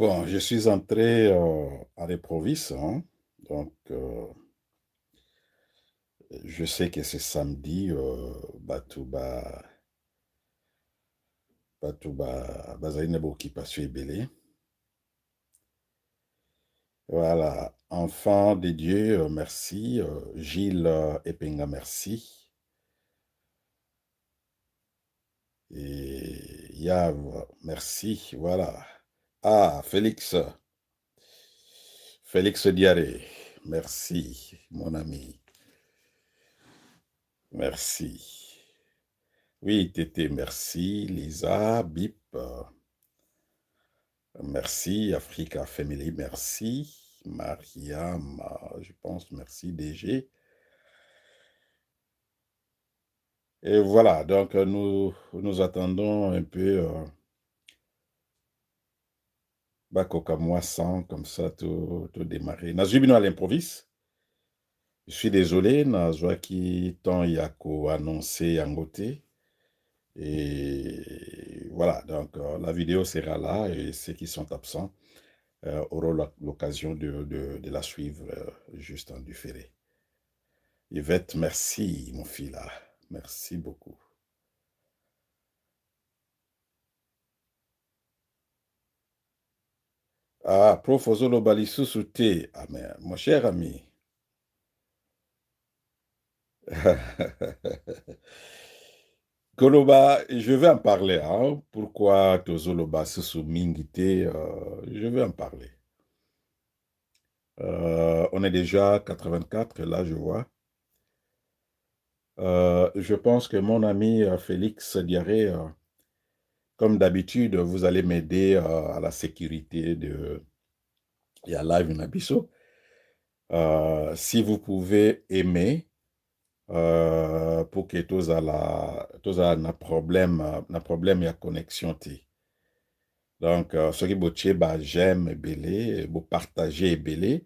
Bon, je suis entré à l'improviste, hein. Donc, je sais que c'est samedi, Bazali Nebo qui passe Ebele. Voilà, enfant de Dieu, merci. Gilles Epenga, merci. Et Yav, merci. Voilà. Ah, Félix Diaré, merci, mon ami. Merci. Oui, Tété, merci. Lisa, Bip, merci. Africa Family, merci. Mariam, je pense, merci. DG. Et voilà, donc nous attendons un peu Bakoka Moissan, comme ça, tout démarrer. Nazubino à l'improviste. Je suis désolé, Nazwaki Tan Yako annoncé en côté. Et voilà, donc la vidéo sera là et ceux qui sont absents auront l'occasion de la suivre juste en différé. Yvette, merci, mon fils là. Merci beaucoup. Ah, Prof Ozolo Balisu Souté. Ah, mais mon cher ami. Koloba, je vais en parler. Hein. Pourquoi Tozoloba Susu Mingite, je vais en parler. On est déjà 84, là, je vois. Je pense que mon ami Félix Diaré, comme d'habitude, vous allez m'aider à la sécurité de Live Nabiso. Si vous pouvez aimer pour que tous na problème ya connexion ti. Donc, ce qui botier bah j'aime belé, vous partagez belé,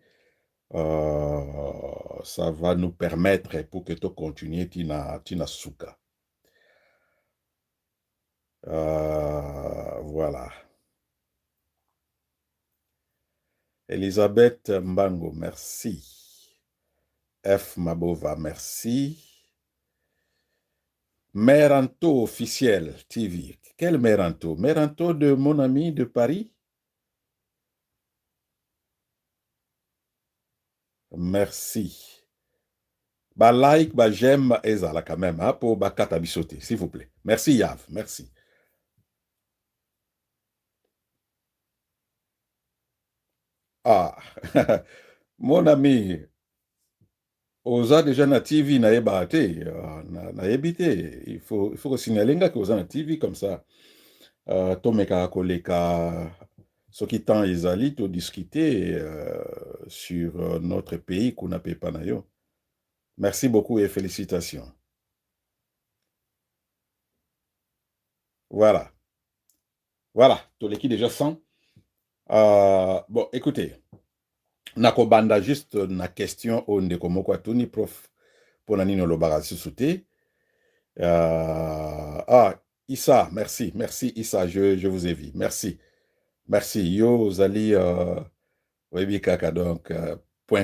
ça va nous permettre pour que tu continues tina souka. Voilà. Elisabeth Mbango, merci. F. Mabova, merci. Meranto officiel TV. Quel Meranto? Meranto de mon ami de Paris? Merci. Bah like, bah j'aime Ezala quand même, hein, pour Bakata Bissoté, s'il vous plaît. Merci Yav, merci. Ah, mon ami, Oza déjà na TV na ebate, na ebite. Il faut que signaler que Oza na TV comme ça. Tomeka koleka soki temps ezali to discuter sur notre pays qu'on n'a pas na yo. Merci beaucoup et félicitations. Voilà. Voilà. Toleki déjà 100. Bon, écoutez. Nakobanda juste na question au ndeko moko atuni prof pona nini olobaka lisusu te. Issa, merci. Merci Issa, je vous ai vu. Merci. Merci. Yo, Zali, Webi Kaka, donc,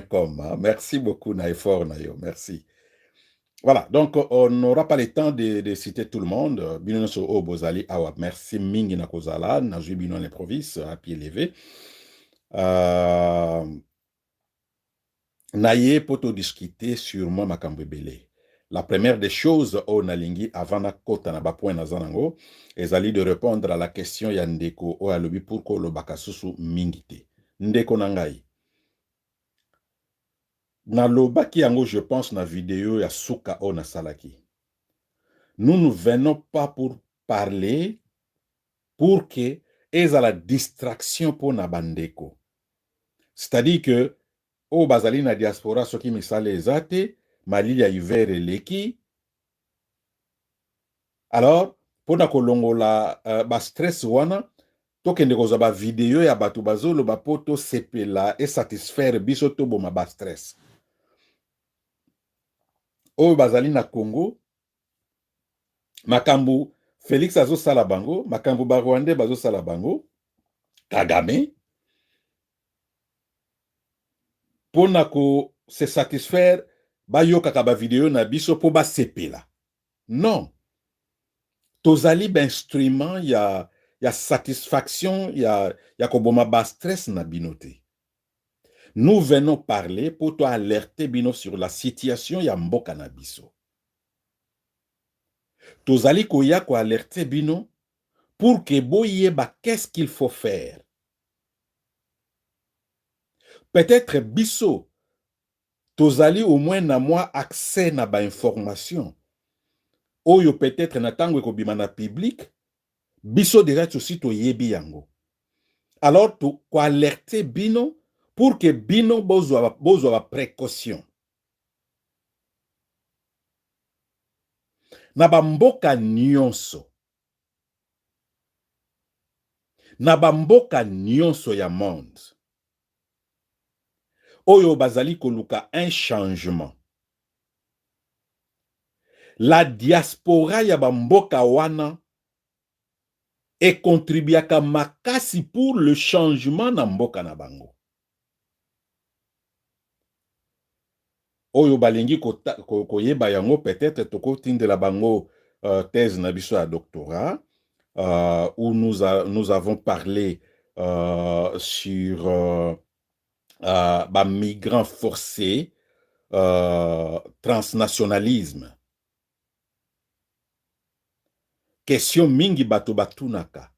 .com. Hein. Merci beaucoup, na effort, na yo. Merci. Voilà, donc on n'aura pas le temps de citer tout le monde. Bino so o bozali awa. Merci mingi na kozala, na jui bino l'improvise, à pied levé. Naye poto discuter sur moi makambo ebele. La première des choses au nalingi avant na kota na bapoint na zanango ezali de répondre à la question ya ndeko o alobi pourquoi lo bakasusu mingite. Ndeko nangai. Na lobaki yango je pense na vidéo ya suka o na salaki. Nous ne venons pas pour parler pour que ezala distraction pour na bandeko. C'est-à-dire que o bazali na diaspora soki misale ezate malili ya hiver eleki. Alors, pona kolongola ba stress wana, tokende koza ba video ya bato bazolo ba poto sepela et satisfaire biso to boma ba stress. O bazali na Congo, makambu Félix azo sala bango, makambu ba Rwandais bazo sala bango, Kagame, pour se satisfaire bayoka ba vidéo na biso pour ba sepela. Non. Tozali ba instrument ya satisfaction ya koboma ba stress na binote. Nous venons parler pour toi alerter bino sur la situation ya mboka na biso. Tozali koya ko alerter bino pour que boyeba qu'est-ce qu'il faut faire. Peut-être biso tozali au moins na moi accès na ba information. Oyo peut-être na tango ko bima na public, biso déjà aussi to yebi yango. Alors to ko alerter bino pour que bino bozwa précaution. Na ba mboka nyonso. Na ba mboka nyonso ya monde. Oyo bazali koluka un changement. La diaspora ya ba mboka wana et contribuaka makasi pour le changement na mboka na bango. Oyo balingi koyeba yango peut-être toko tindela bango thèse na biso ya doctorat où nous avons parlé sur ba migrants forcés, transnationalisme. Question mingi bato batunaka.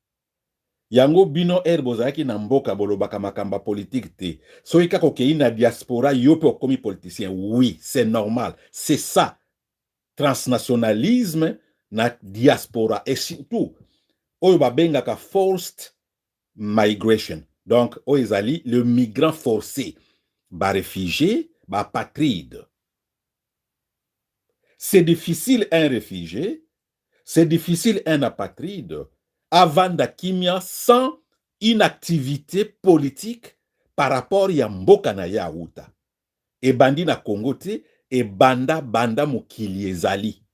Yango bino bozalaki na mboka bolobaka makamba politique te. Soki kaka okei na diaspora yo pe okomi politicien. Oui, c'est normal. C'est ça. Transnationalisme na diaspora. Et surtout, oyo babengaka forced migration. Donc, oyo ezali le migrant forcé. Ba réfugié, ba apatride. C'est difficile un réfugié. C'est difficile un apatride avant d'akimia sans une activité politique par rapport à mboka na ya uta. Et bandi na Congo te, et banda mokili ezali.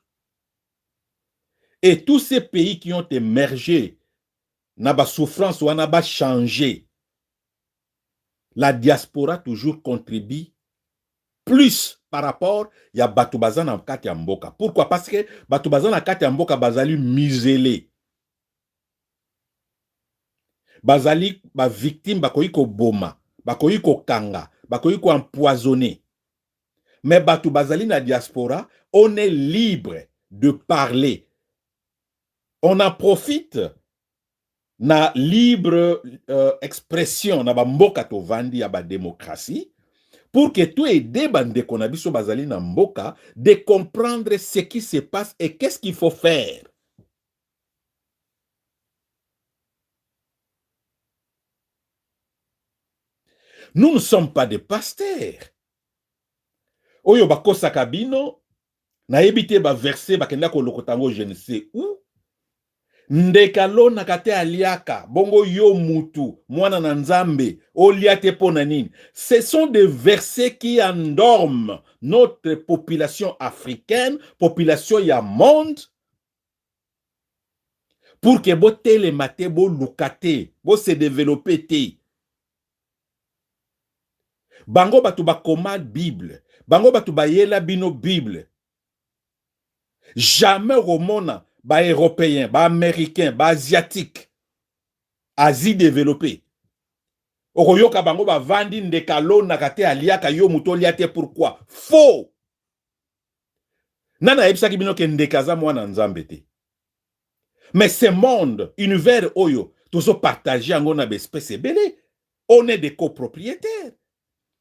Et tous ces pays qui ont émergé, na ba souffrance wana ba changé. La diaspora toujours contribue plus par rapport ya bato bazana na kati ya mboka. Pourquoi? Parce que bato bazana na kati ya mboka bazali muselé. Bazali ba victime bakoyi ko boma, bakoyi ko kanga, bakoyi ko empoisonner. Mais bato bazali na diaspora, on est libre de parler. On en profite na libre expression na ba mboka to vandi ya ba démocratie. Pour que tout aide bande konabiso bazali na mboka de comprendre ce qui se passe et qu'est-ce qu'il faut faire. Nous ne sommes pas des pasteurs. Oyo bakosa kabino na ebite ba verset bakenda ko lokotango je ne sais où. Ndekalo nakate aliaka bongo yo mutu mwana na nzambe oliate pona nini. Ce sont des versets qui endorment notre population africaine, population ya monde, pour que bo telemate bo lukate bo se développer te. Bango batu bakoma Bible, bango batu bayela bino Bible. Jamais romona ba européen, ba américain, ba asiatique, Asie développée. Okoyoka bango ba vandi ndekalo nakate aliaka yo muto liate pourquoi? Faux. Nana ebisaki bino ke ndekaza mwana nzambe te. Mais ce monde, univers oyo, tozo partager ango na bespèce ebele, on est des copropriétaires.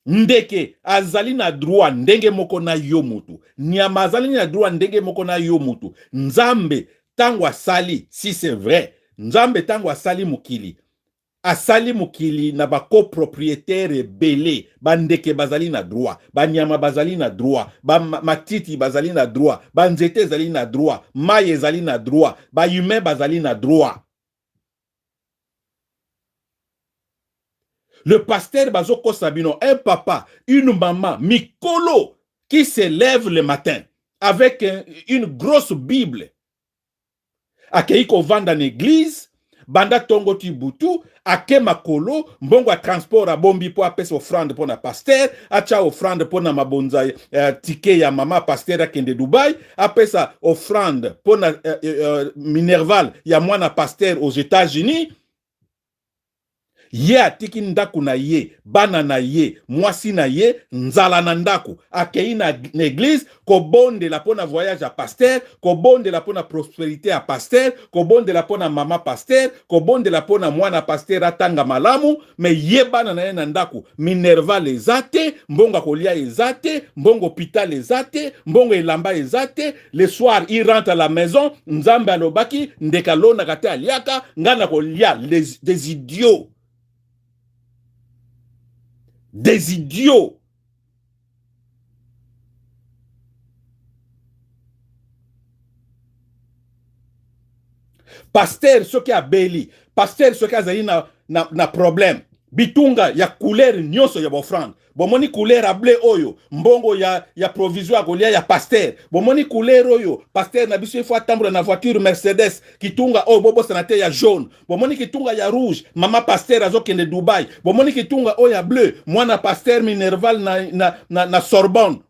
Ndeke azali na droit ndenge moko na yo mutu. Nyama azali na droit ndenge moko na yo mutu. Nzambe tango asali, si c'est vrai, nzambe tango asali mukili. Asali mukili na ba copropriétaire belé, ba ndeke bazali na droit, ba nyama bazali na droit, ba matiti bazali na droit, ba nzete bazali na droit, maye bazali na droit, ba humain bazali na droit. Le pasteur Bazoko Sabino, un papa, une maman, Mikolo, qui se lève le matin avec une grosse Bible. Akeiko vend dans l'église, banda tongo ti butu ake makolo mbongo a transport a bombi po apesa offrande po na pasteur acha offrande po na mabonza tike ya mama pasteur akende Dubai apesa offrande po na Minerval ya mwana pasteur aux États-Unis. Ye atiki ndaku na ye, bana na ye, mwasi na ye, nzala na ndaku. Akei na église, ko bonde la pona voyage à pasteur, ko bonde la pona prospérité à pasteur, ko bonde la pona mama pasteur, ko bonde la pona mwana pasteur atanga malamu, mais ye bana na ye na ndaku. Minerva les ate, mbongo kolia les ate, mbongo hôpital les ate, mbongo elamba les ate. Le soir, il rentre à la maison, nzambe alobaki, ndekalo na kate aliaka, ngana kolia des idiots. Des idiots. Pasteur, ce qui a béli. Pasteur, ce qui a na problème. Bitunga, ya couleur nyonso ya bofrande. Bomoni couleur a blé oyo. Mbongo ya provisoire golia ya pasteur. Bomoni couleur oyo. Pasteur na biso fois tambre na voiture Mercedes. Kitunga oyo bobo sanate ya jaune. Bomoni kitunga ya rouge. Mama pasteur azokende Dubai. Bomoni kitunga oyo ya bleu. Mwana pasteur Minerval na Sorbonne.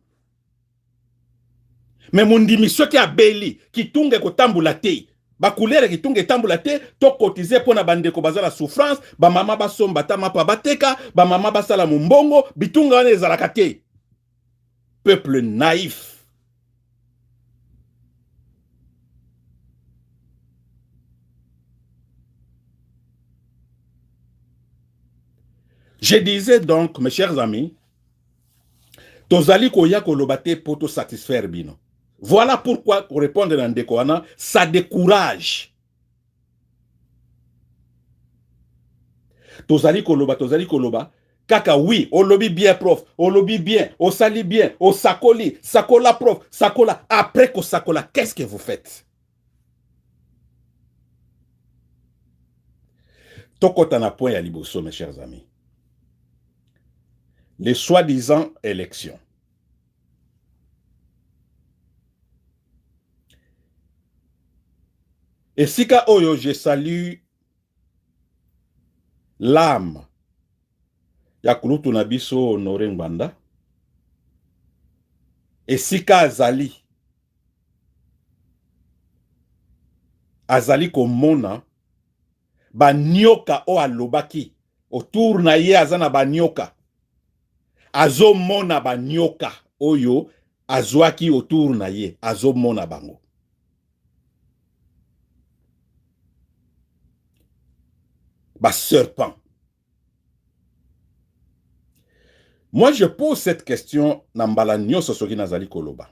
Mais mundimi soki a beli. Kitunga kotambula te. Ba couleur kitunga etambula te to cotiser pona bandeko bazala souffrance ba mama basomba ta mapa bateka ba mama basala mumbongo bitunga wana ezalaka te. Peuple naïf. Je disais donc, mes chers amis, tozali koya kolobate poto satisfaire bino. Voilà pourquoi, pour répondre à Ndekouana, ça décourage. Tozali koloba. Kaka oui, on lobby bien prof, on lobby bien, on sali bien, on sakoli, sakola prof, sakola. Après qu'on sakola, qu'est-ce que vous faites? Tokotana point à liboso, mes chers amis. Les soi-disant élections. Et sika oyo, je salue l'âme ya kulutu na biso Honoré Ngbanda. Et sika azali komona banyoka o alobaki autour na ye azana banyoka. Azomona banyoka oyo azwaki autour na ye azomona bango. Serpent. Moi, je pose cette question nambala nyoso soki nazali koloba.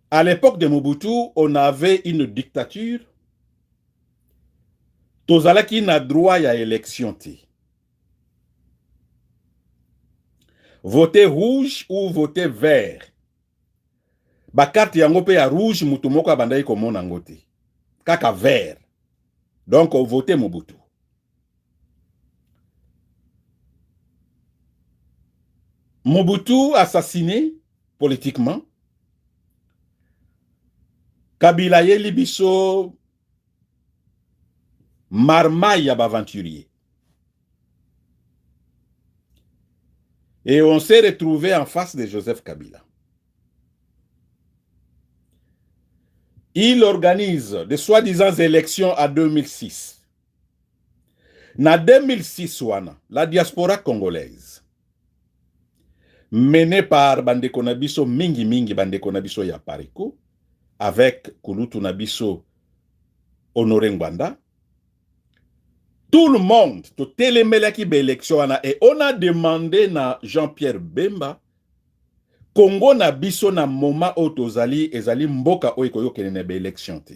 À l'époque de Mobutu, on avait une dictature. Tozalaki na droit ya élection ti. Voter rouge ou voter vert. Bakarte yango pe ya rouge mutu moko abandai komona ngo te. Kaka vert. Donc, on votait Mobutu. Mobutu assassiné politiquement. Kabila ye libiso marmaille aventurier. Et on s'est retrouvé en face de Joseph Kabila. Il organise de soi-disant élections en 2006. En 2006, la diaspora congolaise, menée par Bandeko Nabiso Mingi Bandeko Nabiso ya Pareko, avec Kulutu Nabiso Honoré Ngbanda, tout le monde, tout télémelaki élection, et on a demandé à Jean-Pierre Bemba, Congo na biso na moment otozali ezali mboka oikoyo kenene élection te.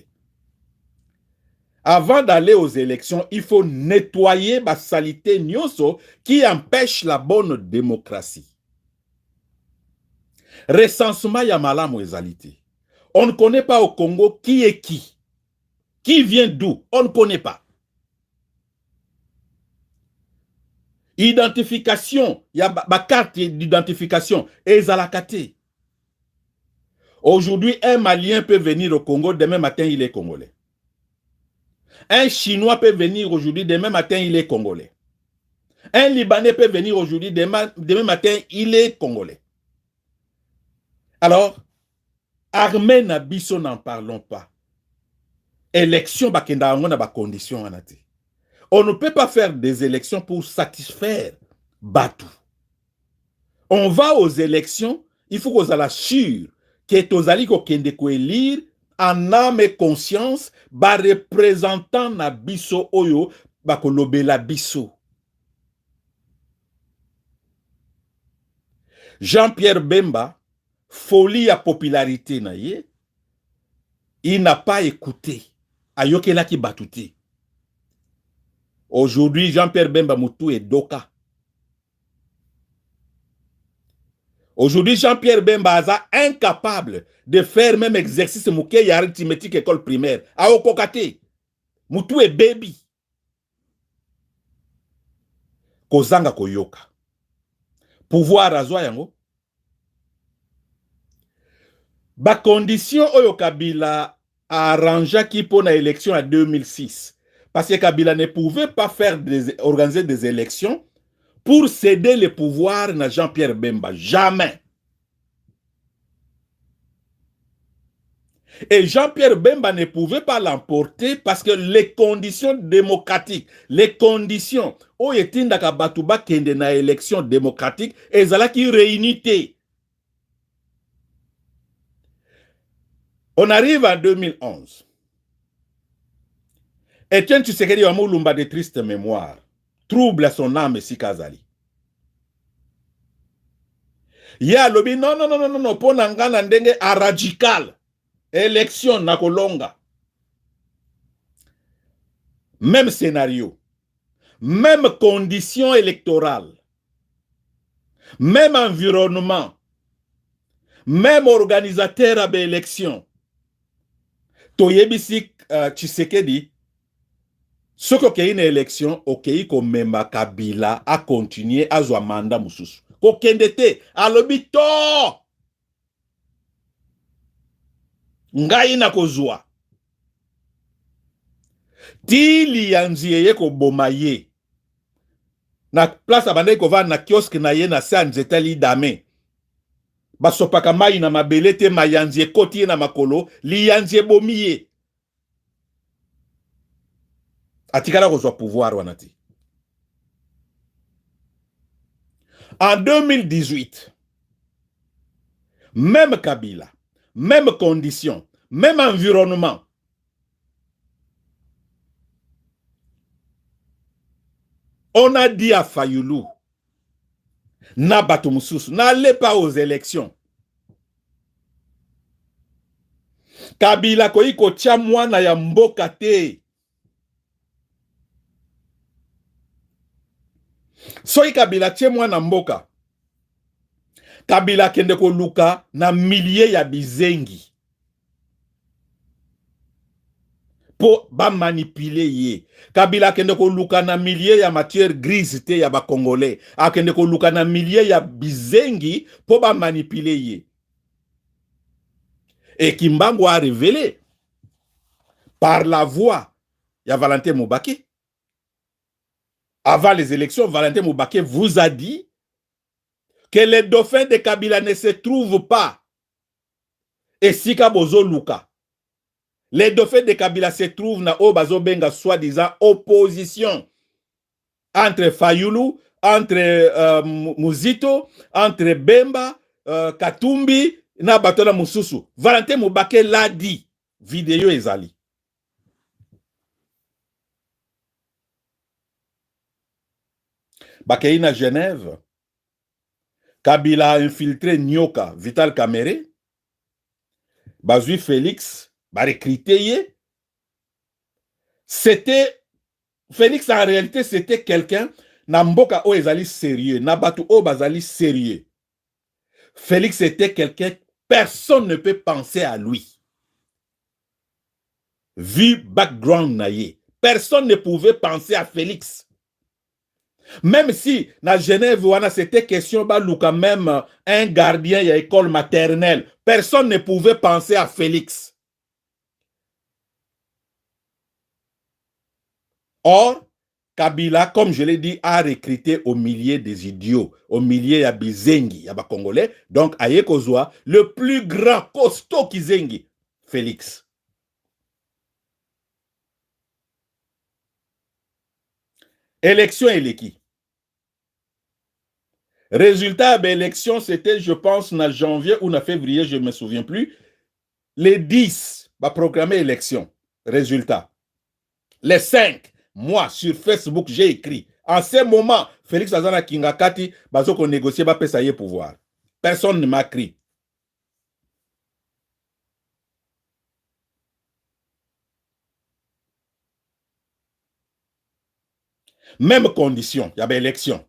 Avant d'aller aux élections, il faut nettoyer la salité nyonso qui empêche la bonne démocratie. Recensement ya malamu ezalité. On ne connaît pas au Congo qui est qui. Qui vient d'où? On ne connaît pas. Identification, il y a ma carte d'identification, ezalakate. Aujourd'hui, un Malien peut venir au Congo, demain matin, il est congolais. Un Chinois peut venir aujourd'hui, demain matin, il est Congolais. Un Libanais peut venir aujourd'hui, demain matin, il est Congolais. Alors, armée na biso, n'en parlons pas. Élection, bakenda on a ba condition anati. On ne peut pas faire des élections pour satisfaire Batou. On va aux élections, il faut qu'on la sûre que tozali ko kende ko élire en âme et conscience ba représentant na biso oyo ba kolobela biso. Jean-Pierre Bemba, folie à popularité na ye, il n'a pas écouté. Ayokela ki batouté. Aujourd'hui, Jean-Pierre Bemba Moutou est Doka. Aujourd'hui, Jean-Pierre Bemba est incapable de faire même exercice mouké ya arithmétique école primaire. Aokokate. Moutou est baby. Kozanga koyoka. Pouvoir azwa yango. Ba condition oyo Kabila a arrangé qui pour la élection en 2006. Parce que Kabila ne pouvait pas organiser des élections pour céder le pouvoir à Jean-Pierre Bemba. Jamais. Et Jean-Pierre Bemba ne pouvait pas l'emporter parce que les conditions démocratiques, les conditions où était Batouba kende na élection démocratique, et zala qui réunité. On arrive en 2011. Etienne Tshisekedi wa Mulumba de triste mémoire trouble à son âme si Kazali. Ya lobi non, pour nangana ndenge a radical. Élection na kolonga. Même scénario. Même conditions électorales. Même environnement. Même organisateur à l'élection. Toyebisi Tshisekedi. Ce qui est une élection, ok, comme même Kabila a continué à jouer mandat mususu. Kokendete, à l'obito. Ngai na kozwa. Tili yanziye ko bomaye. Na place abandai ko va na kiosk na ye na sa nzetali dame. Basopaka mai na mabelete mayanziye koti na makolo, li yanziye bomiye. Atikala kozwa pouvoir wanati. En 2018, même Kabila, même condition, même environnement. On a dit à Fayoulou, n'allez pas aux élections. Kabila koiko tia mwana ya mboka te. Soki Kabila tia mwana mboka. Kabila kende ko luka na milliers ya bizengi. Po ba manipuler ye. Kabila kende ko luka na milliers ya matière grise te ya ba Congolais. A kende ko luka na milliers ya bizengi po ba manipuler ye. Et Kimbangu a révélé par la voix ya Valentin Moubaki. Avant les élections, Valentin Moubaki vous a dit que les dauphins de Kabila ne se trouvent pas. Et Sika Bozo Luka. Les dauphins de Kabila se trouvent na Obazo Benga, soi-disant opposition entre Fayoulou, entre Muzito, entre Bemba, Katumbi, na Batola Mususu. Valentin Moubake l'a dit. Vidéo ezali. Bakei na Genève. Kabila a infiltré Nyoka, Vital Kamere. Bazui Félix, recruté. C'était, Félix en réalité, c'était quelqu'un, Namboka o ezali sérieux, Nabatu o bazali sérieux. Félix était quelqu'un, personne ne peut penser à lui. Vu background naïe, personne ne pouvait penser à Félix. Même si, dans Genève, c'était question de même un gardien à l'école maternelle. Personne ne pouvait penser à Félix. Or, Kabila, comme je l'ai dit, a recruté au millier des idiots, au millier ya bizengi, ya ba Congolais. Donc, aye kozwa, le plus grand costaud kizengi, Félix. Élection éleki. Résultat de l'élection, c'était, je pense, en janvier ou en février, je ne me souviens plus. Les 10, va programmer élection. Résultat. Les 5, moi, sur Facebook, j'ai écrit. En ce moment, Félix Azana Kingakati, bazo qu'on négocie, va payer pouvoir. Personne ne m'a écrit. Même condition, il y avait élection.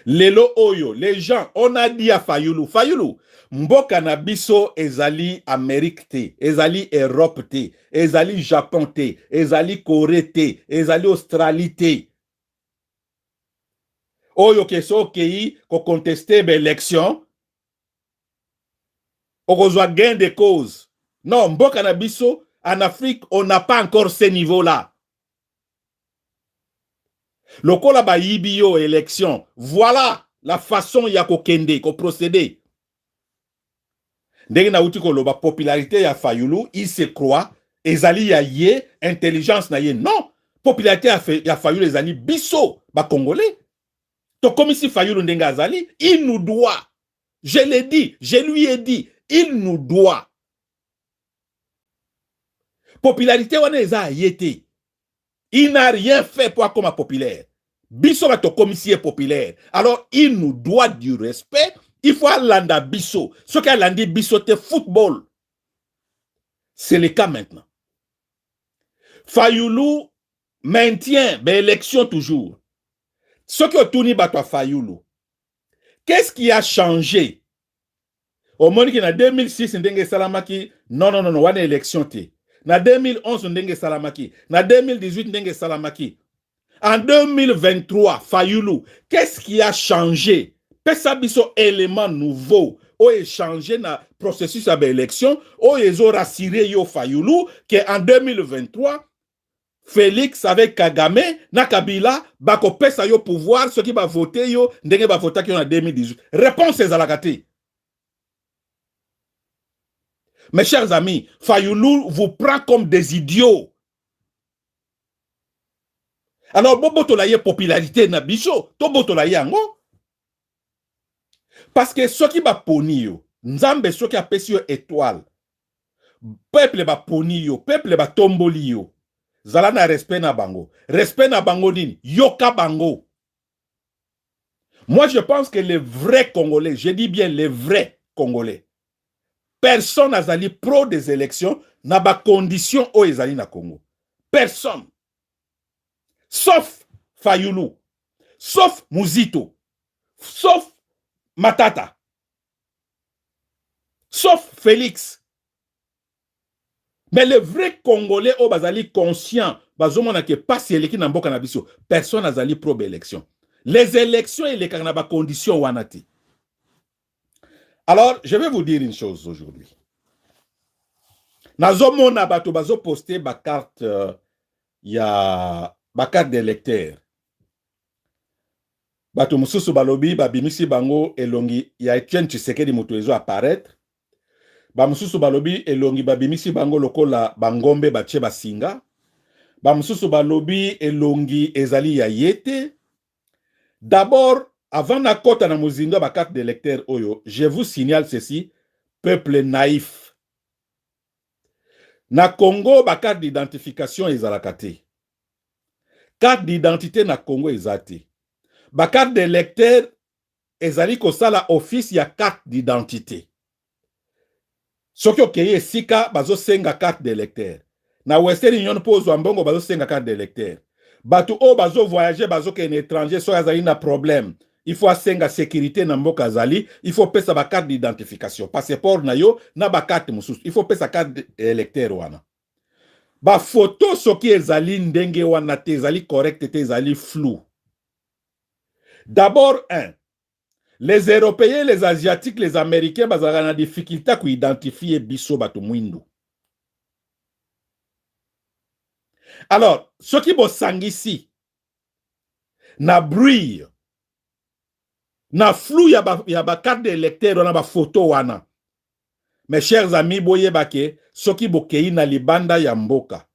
Lelo oyo, les gens, on a dit à Fayulu, Fayulu, mboka na biso ezali Amérique te, ezali Europe te, ezali Japon te, ezali Corée te, ezali Australie te. Oyo keso kei ko contester l'élection, okozwa gain de cause. Non, mboka na biso, en Afrique, on n'a pas encore ce niveau-là. Lokola ba yibio élection, voilà la façon ya ko kende, ko procéder. Ndenge na uti ko loba popularité ya Fayulu, il se croit, ezali ya ye, intelligence na ye. Non, popularité ya Fayulu ezali biso, ba Congolais. To comme si Fayulu ndenge azali, il nous doit. Je l'ai dit, je lui ai dit, il nous doit. Popularité wana eza yete. Il n'a rien fait pour comme populaire. Bisso va to commissaire populaire. Alors, il nous doit du respect. Il faut landa bisso. Ce qu'a landi bisso te football. C'est le cas maintenant. Fayulu maintient l'élection toujours. Ce que Touni batwa Fayulu. Qu'est-ce qui a changé? Au monde qui en 2006, ndenge salamaki, non, wane élection te. Na 2011, ndenge salamaki. Na 2018, ndenge salamaki. En 2023, Fayulu, qu'est-ce qui a changé? Pesa biso élément nouveau. O est changé na processus de l'élection. O ils ont rassuré yo Fayulu qu'en 2023, Félix avec Kagame, na Kabila, bako pesa yo pouvoir, ceux qui va voter yo, ndenge va voter qui en 2018. Réponse est à la gâté. Mes chers amis, Fayulu vous prend comme des idiots. Alors, bobo la popularité na biso, to boto la yango. Parce que ce qui va poni yo, nzambe ce qui a pesi yo étoile, peuple va poni yo, peuple va tomboli yo. Zala na respect na bango. Respect na bango nini, yoka bango. Moi, je pense que les vrais Congolais, je dis bien les vrais Congolais, personne n'a zali pro des élections, n'a pas condition au ezali na Congo. Personne. Sauf Fayulu, sauf Muzito, sauf Matata, sauf Félix. Mais les vrais Congolais au bazali conscient, bazomona ke passe eleki na mboka na biso, personne n'a zali pro élection. Les élections et les kanaba conditions wanati. Alors, je vais vous dire une chose aujourd'hui. Nazomona bato bazo poster ba carte ya ba carte d'électeur. Bato mususu balobi babimisi bango elongi ya Etienne Tshisekedi moto ezo apparaître. Ba mususu balobi elongi babimisi bango lokola bangombe bache basinga. Ba mususu balobi elongi ezali ya yete. D'abord, avant na kota na muzinga ba carte d'électeur oyo, je vous signale ceci, peuple naïf. Na Congo ba carte d'identification ezalaka te. Carte d'identité na Congo ezate. Ba carte d'électeur ezali kosala office ya carte d'identité. Soki okeye sika bazo senga carte d'électeur. Na Western Union pozo ambongo bazo senga carte d'électeur. Batu o bazo voyager bazo kene étranger so azali na problème. Il faut senga sécurité na mboka zali, il faut pesa ba carte d'identification. Passeport na yo na ba carte mususu. Il faut pesa carte d'électeur wana. Ba photo soki ezali ndenge wana te ezali correct te ezali flou. D'abord, les Européens, les Asiatiques, les Américains, ils ont des difficultés à identifier biso bato mwindu. Alors, ce qui bo sangisi, na bruit, na flou ya ba carte d'électeur, na ba photo wana. Mes chers amis, boye bake, ce qui bo kei na libanda ya mboka,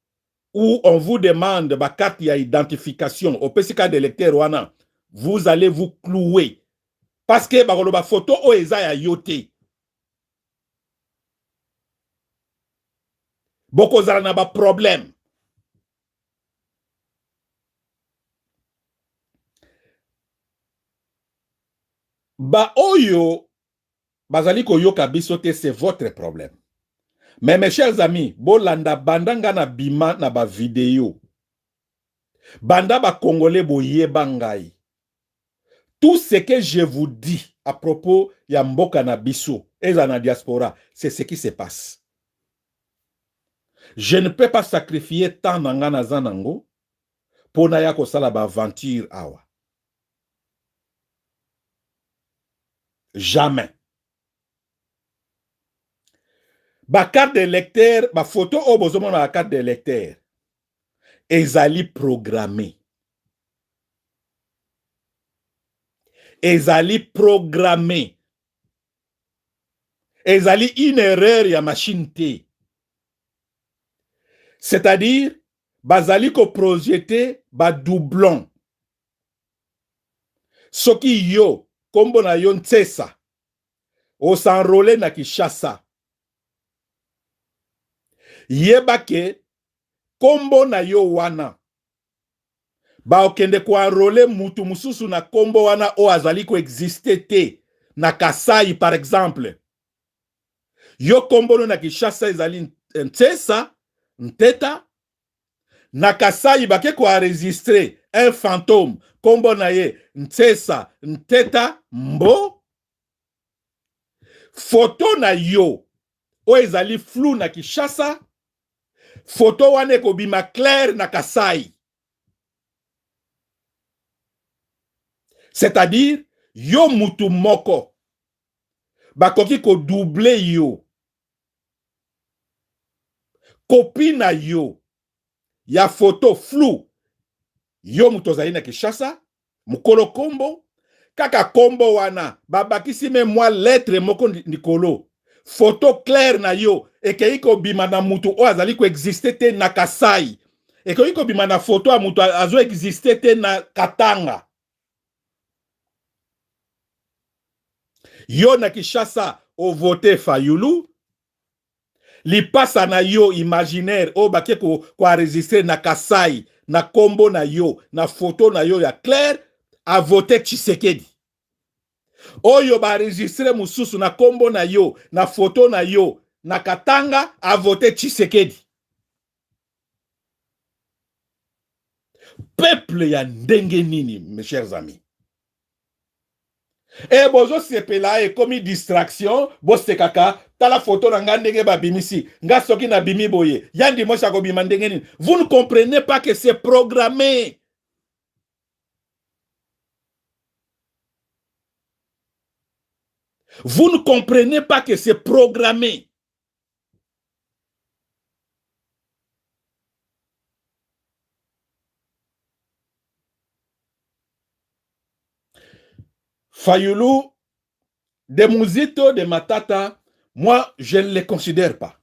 où on vous demande ba carte ya identification, au PCK d'électeur wana, vous allez vous clouer. Parce que ba photo o eza ya yote. Boko zala na ba problème. Ba oyo bazali koyoka biso te, c'est votre problème. Mais mes chers amis, bolanda bandanga na bima na ba vidéo. Banda ba congolais boyeba ngai. Tout ce que je vous dis à propos ya mboka na biso et na diaspora, c'est ce qui se passe. Je ne peux pas sacrifier tant nanga na zanango pour na ya kosala ba aventure awa. Jamais. Ba carte d'électeur, ba photo o bozomo na carte d'électeur, ezali programmé. Ezali programmé. Ezali une erreur ya machine T. C'est-à-dire, bazali ko projeté ba doublon. Soki yo, kombo na yo ntesa, o s'enrôler na Kinshasa. Yebake, kombo na yo wana. Ba okende kwa enrôler mutu mususu na kombo wana o azali ko existe te. Na Kasai, par exemple. Yo kombo no na Kinshasa ezali ntesa, nteta. Na Kasai bake ko enregistrer un fantôme. Kombo na ye ntesa, nteta, mbo. Photo na yo o ezali flou na Kinshasa. Photo wane ko bima clair na Kasai. C'est-à-dire, yo mutu moko. Bakoki ko double yo. Copie na yo. Ya photo flou. Yo mutu zali na Kinshasa. Mukolo kombo. Kaka kombo wana. Babakisi me mwa lettre moko nikolo. Photo clair na yo. Eke iko bima na mutu o azali ko existe te na Kasai. Eke iko bima na photo a mutu azo existe te na Katanga. Yo na Kinshasa o vote Fayulu. Li pasa na yo imaginaire o bake ko enregistrer na Kasai, na kombo na yo, na photo na yo ya clair, a vote Tshisekedi. Oyo ba enregistrer mususu na kombo na yo, na photo na yo, na Katanga, a vote Tshisekedi. Peuple ya ndenge nini, mes chers amis. Et bozo sepela e komi distraction, boste kaka, tala photo na nga ndenge ba bimisi, nga soki na bimi boye, yandi mo chako bima ndenge nini. Vous ne comprenez pas que c'est programmé. Vous ne comprenez pas que c'est programmé. Fayulu, de Muzito, de Matata, moi, je ne les considère pas.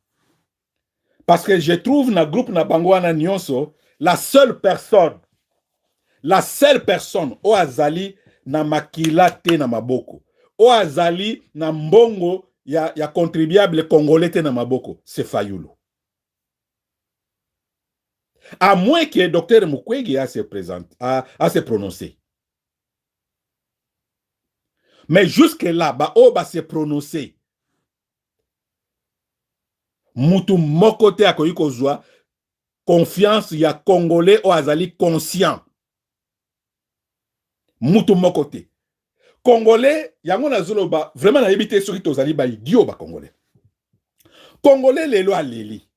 Parce que je trouve dans le groupe na Bangwana Nyonso, la seule personne, au azali na makila te na maboko, au azali na mbongo ya contribuable congolais te na maboko, c'est Fayulu. À moins que Dr Mukwege a se prononcé. Mais jusque-là, ba se prononcé. Mutu mokote akoyi kozwa confiance ya congolais o azali conscient. Mutu mokote. Congolais, yango na zoloba, vraiment na yebite soki tozali ba idiot ba congolais. Congolais lelo aleli.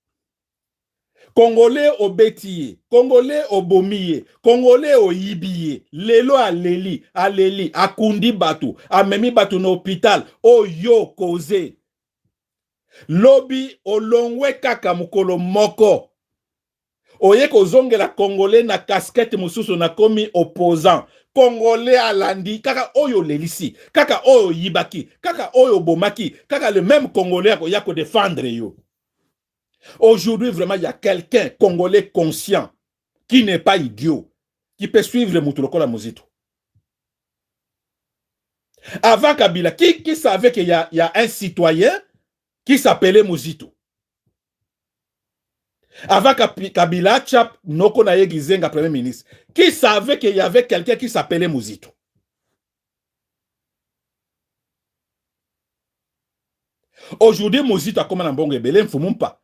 Congolais obetiye, Congolais obomiye, Congolais oyibiye, lelo aleli, akundi batu, amemi batu na hôpital, oyo koze. Lobi olongwe kaka mukolo moko. Oye kozonge la Congolais na casquette mususu na komi opposant. Congolais alandi, kaka oyo lelisi, kaka oyo yibaki, kaka oyo bomaki, kaka le même Congolais yako défendre yo. Aujourd'hui, vraiment, il y a quelqu'un, Congolais conscient, qui n'est pas idiot, qui peut suivre le Moutouloko Mozito. Avant Kabila, qui savait qu'il y a un citoyen qui s'appelait Mozito? Avant Kabila, Chap, Noko Naye Gizenga, Premier ministre, qui savait qu'il y avait quelqu'un qui s'appelait Mozito? Aujourd'hui, Mozito a comment Mbongo Ebele, Mfumumpa.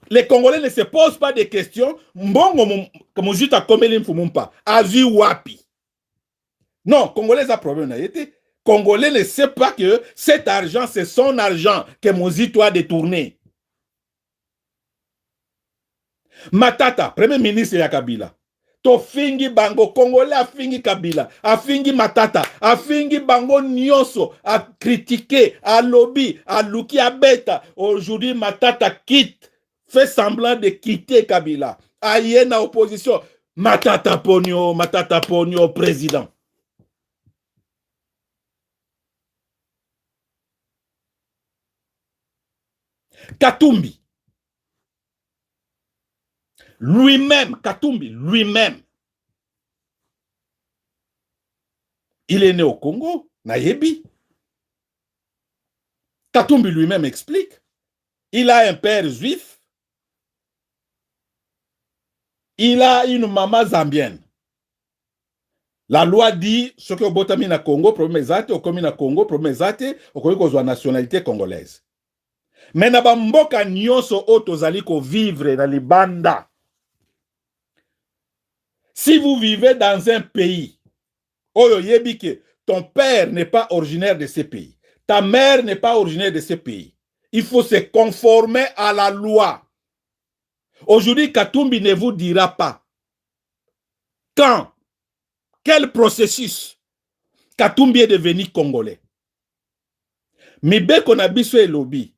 Les Congolais ne se posent pas de questions. Mbongo Mozito a comment Mfumumpa. Azu Wapi. Non, Congolais a problème. Congolais ne sait pas que cet argent, c'est son argent que Mozito a détourné. Matata, premier ministre ya Kabila. To fingi bango, Congolais a fingi Kabila, a fingi Matata, a fingi bango nyonso, a critiqué, a lobby, a luki, a beta. Aujourd'hui, Matata quitte, fait semblant de quitter Kabila. Aïe na opposition. Matata Ponyo, président. Katumbi. Lui-même, Katumbi, lui-même, il est né au Congo, Nayebi. Katumbi lui-même explique. Il a un père juif. Il a une maman zambienne. La loi dit, ce que vous avez na Congo, problème zate, au commis na Congo, problème zate, au commis qu'on soit nationalité congolaise. Mais na bamboka nyonso otozali ko vivre na libanda. Si vous vivez dans un pays, ton père n'est pas originaire de ce pays, ta mère n'est pas originaire de ce pays, il faut se conformer à la loi. Aujourd'hui, Katumbi ne vous dira pas quand, quel processus Katumbi est devenu congolais. Mibe Konabiso et Lobby,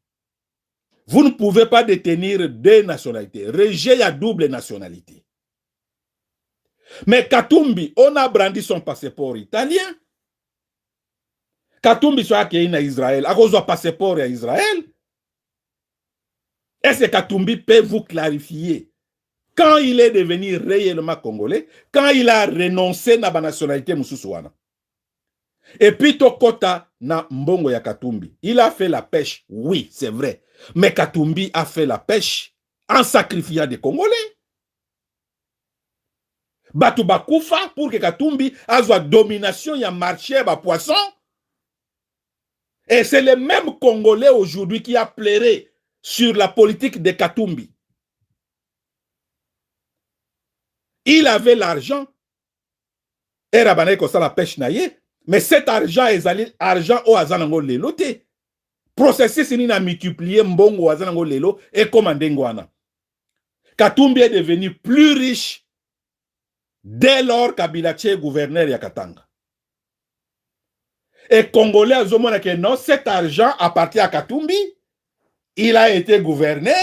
vous ne pouvez pas détenir deux nationalités. Rejet à double nationalité. Mais Katumbi, on a brandi son passeport italien. Katumbi soit accueilli en Israël. À cause du passeport à Israël. Est-ce que Katumbi peut vous clarifier quand il est devenu réellement congolais, quand il a renoncé à la nationalité Moussousouana? Et puis Tokota na Mbongo ya Katumbi. Il a fait la pêche, oui, c'est vrai. Mais Katumbi a fait la pêche en sacrifiant des Congolais. Batu bakoufa pour que Katumbi a la domination ya marché ba poisson. Et c'est le même Congolais aujourd'hui qui a pleuré sur la politique de Katumbi. Il avait l'argent. Et Rabané comme ça la pêche naïe. Mais cet argent est argent au Azanango Lelo te. Processus ni na multiplié Mbongo Azanango Lelo et commandé Ngwana. Katumbi est devenu plus riche dès lors Kabila Tché gouverneur ya Katanga. Et Congolais a zomona que non, cet argent appartient à Katumbi. Il a été gouverneur.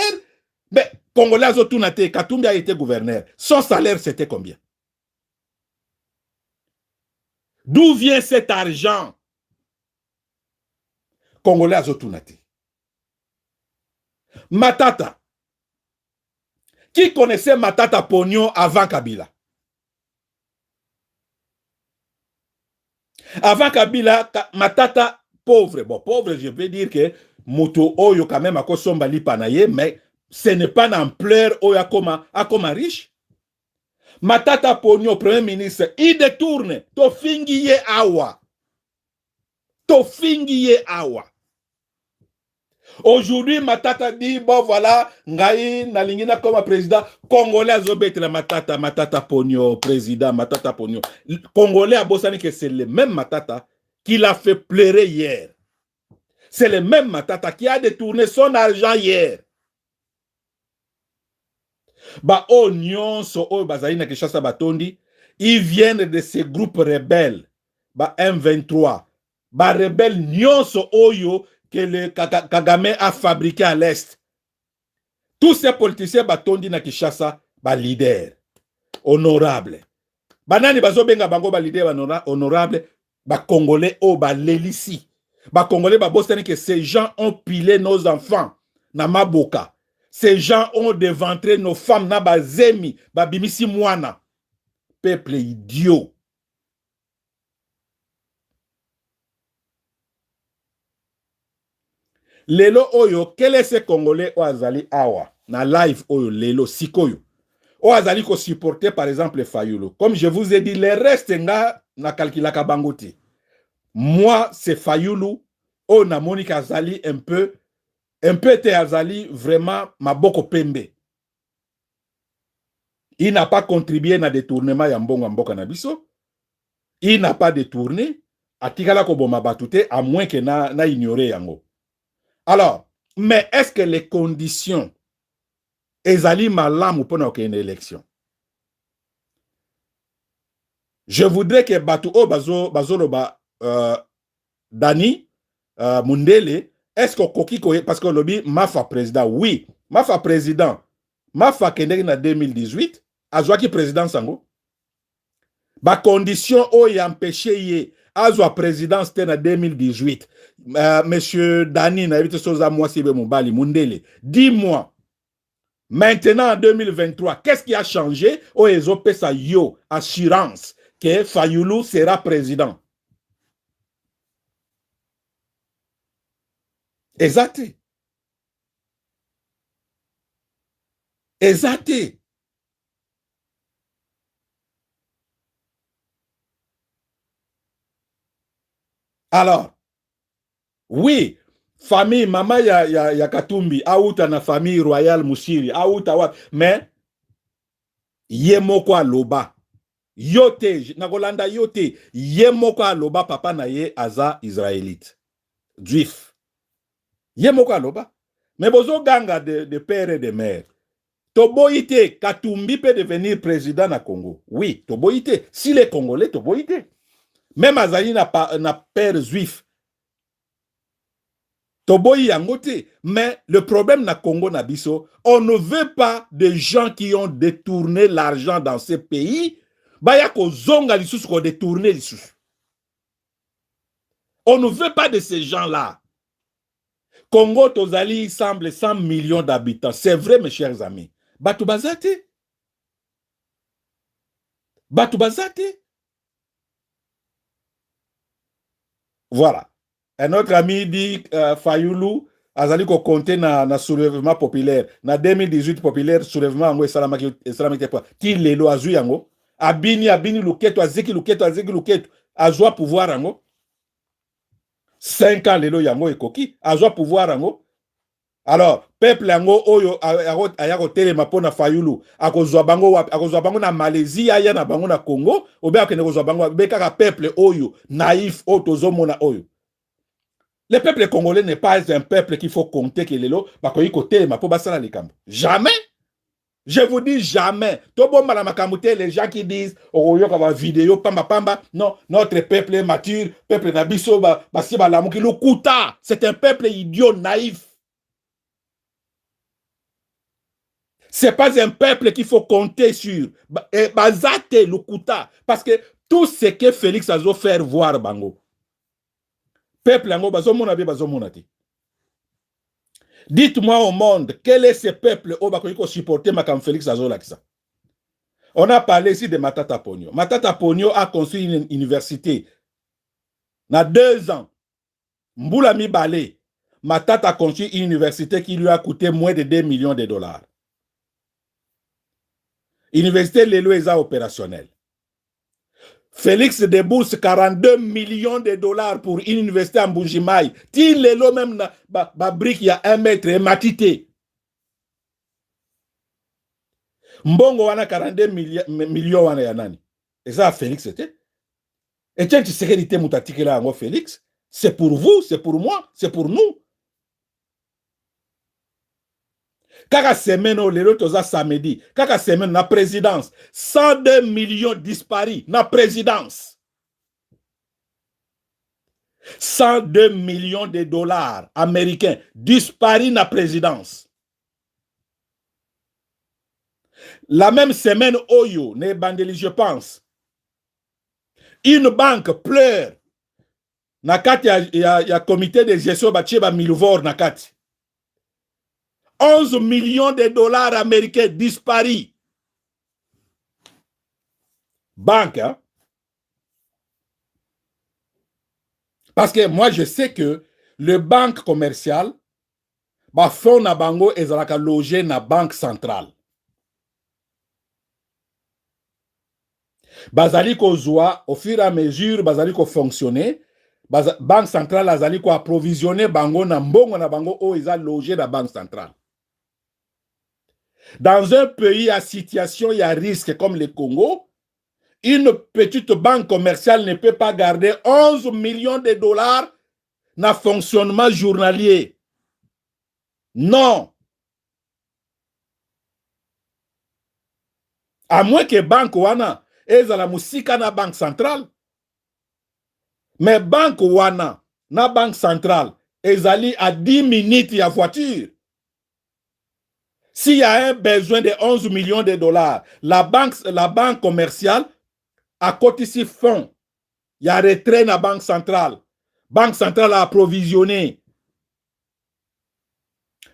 Mais Congolais a zotunate, Katumbi a été gouverneur. Son salaire c'était combien? D'où vient cet argent? Congolais a zotunate. Matata. Qui connaissait Matata Pognon avant Kabila? Avant Kabila, Matata pauvre. Bon, pauvre, je veux dire que Moto Oyo quand même a kosomba lipanaye, mais ce n'est pas d'ampleur Oyo a comme riche. Matata Pognon, premier ministre, il détourne. Tofingiye awa. Tofingiye awa. Aujourd'hui, Matata dit, bon voilà, Ngaï, Nalingina comme président, Congolais a zobet la Matata Pognon, président, Matata Pognon. Congolais a bossani que c'est le même Matata qui l'a fait pleurer hier. C'est le même Matata qui a détourné son argent hier. Ba o nyonso o bazaina Kinshasa batondi, ils viennent de ces groupes rebelles. Ba M23. Ba rebelles nyonso oyo que le Kagame a fabriqué à l'Est. Tous ces politiciens batondi na Kinshasa ba leader honorable. Banani bazo benga bango ba leader honorable, ba congolais o ba lelisi. Ba congolais ba bosani que ces gens ont pilé nos enfants na maboka. Ces gens ont déventré nos femmes na ba zemi, ba bimisi mwana. Peuple idiot. Lelo oyo, quel est ce Congolais o azali awa na live oyo lelo sikoyo o azali ko supporter par exemple Fayulu. Comme je vous ai dit, les restes nga na kalkilaka bangote. Moi c'est Fayulu o na Monika azali un peu te azali vraiment maboko pembe. Il n'a pas contribué na détournement ya mbongo mboka na biso. Il n'a pas détourné. Atikala ko boma batute à moins que na ignorer yango. Alors, mais est-ce que les conditions ezali malamu pour une élection? Je voudrais que Batu O Bazoloba Dani Mundele, est-ce que Kokiko, parce que lobby Mafa président, oui, Mafa président, Mafa Kendek na 2018, Azwaki président Sango. Ba condition o y empêché ye Azwa président c'était en 2018. Monsieur Dani na évité soza moi si Mubali Mundele. Dis-moi, maintenant en 2023, qu'est-ce qui a changé? O ezopé sa yo assurance que Fayulu sera président. Exact. Exact. Alors, oui, famille, maman ya Katumbi, aouta na famille royale Moussiri, aouta wa, mais yemoko aloba. Yote, nakolanda yote, yemoko aloba papa na ye aza israélite. Juif. Yemoko aloba. Mais bozo ganga de père et de mère. Toboïté, Katumbi peut devenir président na Congo. Oui, Toboïté. Si les Congolais, Toboïté. Même Azali n'a père juif. Toboï yangote. Mais le problème na Congo na biso, on ne veut pas de gens qui ont détourné l'argent dans ces pays. Bayako zonga lissus ko détourné lissus. On ne veut pas de ces gens-là. Congo Tozali semble 100 millions d'habitants. C'est vrai, mes chers amis. Batu bazate. Batu bazate. Voilà. Un autre ami dit Fayulu azali ko compter na soulèvement populaire. Na 2018 populaire soulèvement ngo esalamaki pa. Ti lelo azu yango. Abini luketo azeki luketo azwa pouvoir yango. 5 ans lelo yango ekoki azwa pouvoir yango. Alors peuple yango oyo ayako telema pona Fayulu akozwa bango na Malaisie aya na bango na Congo obe akende kozwa bango bekaka peuple oyo naïf otozomona oyo. Le peuple congolais n'est pas un peuple qu'il faut compter que lelo bakoyi ko telema po basala likambo. Jamais. Je vous dis jamais. Tobomba la makamute, les gens qui disent oh yo ka vidéo pamba. Non, notre peuple est mature, peuple nabiso basi balamuki lukuta. C'est un peuple idiot naïf. C'est pas un peuple qu'il faut compter sur. Bazate lukuta parce que tout ce que Félix a faire voir bango. Peuple yango bazomona be bazomona te. Dites-moi au monde, quel est ce peuple au Bakoyiko supporter Makam Félix Azolakisa? On a parlé ici de Matata Pogno. Matata Pogno a construit une université. Dans 2 ans, Mboulami Balé, Matata a construit une université qui lui a coûté moins de 2 millions de dollars. Université Leloeza opérationnelle. Félix débourse 42 millions de dollars pour une université en Boujimaï. Ti lelo même na brique il y a 1 mètre et matité. Mbongo wana 42 millions wana ya nani. Et ça Félix c'était. Et tiens tu sécurité mutatike là ngo Félix, c'est pour vous, c'est pour moi, c'est pour nous. Kaka semaine lelo toza samedi, kaka semaine na présidence, 102 millions disparus na présidence. 102 millions de dollars américains disparus na présidence. La même semaine, Oyo, ne bandeli, je pense. Une banque pleure. Nakati, il y a comité de gestion, Bacheba Milvor, Nakati. 11 millions de dollars américains disparus. Banque, hein? Parce que moi, je sais que le banque commercial, bah, fonds na bango ezalaka logé na banque centrale. Bazali ko zoa, au fur et à mesure, bazali ko fonctionner. Banque centrale azali ko approvisionner bango na mbongo na bango o eza logé na banque centrale. Dans un pays à situation, il y a risque comme le Congo, une petite banque commerciale ne peut pas garder 11 millions de dollars na fonctionnement journalier. Non. À moins que banque wana ezala musika na banque centrale. Mais banque wana na banque centrale ezali à 10 minutes ya voiture. S'il y a un besoin de 11 millions de dollars, la banque commerciale a cotisé fonds. Il y a retrait na banque centrale. Banque centrale a approvisionné.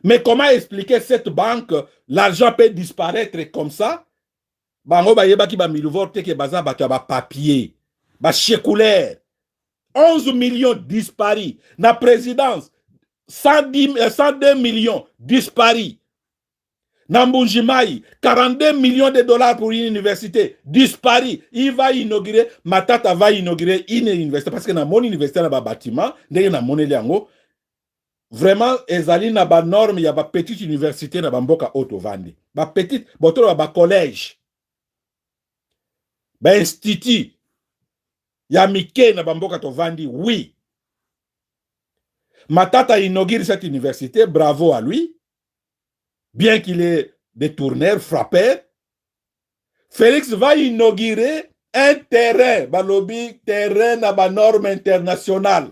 Mais comment expliquer cette banque, l'argent peut disparaître comme ça? Bango ba yeba ki ba milvor te ke baza ba papier, ba chécoulaire. 11 millions disparus. Na présidence, 102 millions disparus. Na Mbujimai, 42 millions de dollars pour une université disparus. Il va inaugurer, Matata va inaugurer une université parce que na mon université na ba bâtiment, ndenge na moneli yango. Vraiment, ezali na ba norme, ya ba petite université na ba mboka auto vandi. Ba petite, botolo ba collège. Ba institut. Ya mike na ba mboka to vandi, oui. Matata inaugure cette université, bravo à lui. Bien qu'il est détourneur, frappeur. Félix va inaugurer un terrain, balobi terrain na ba norme internationale.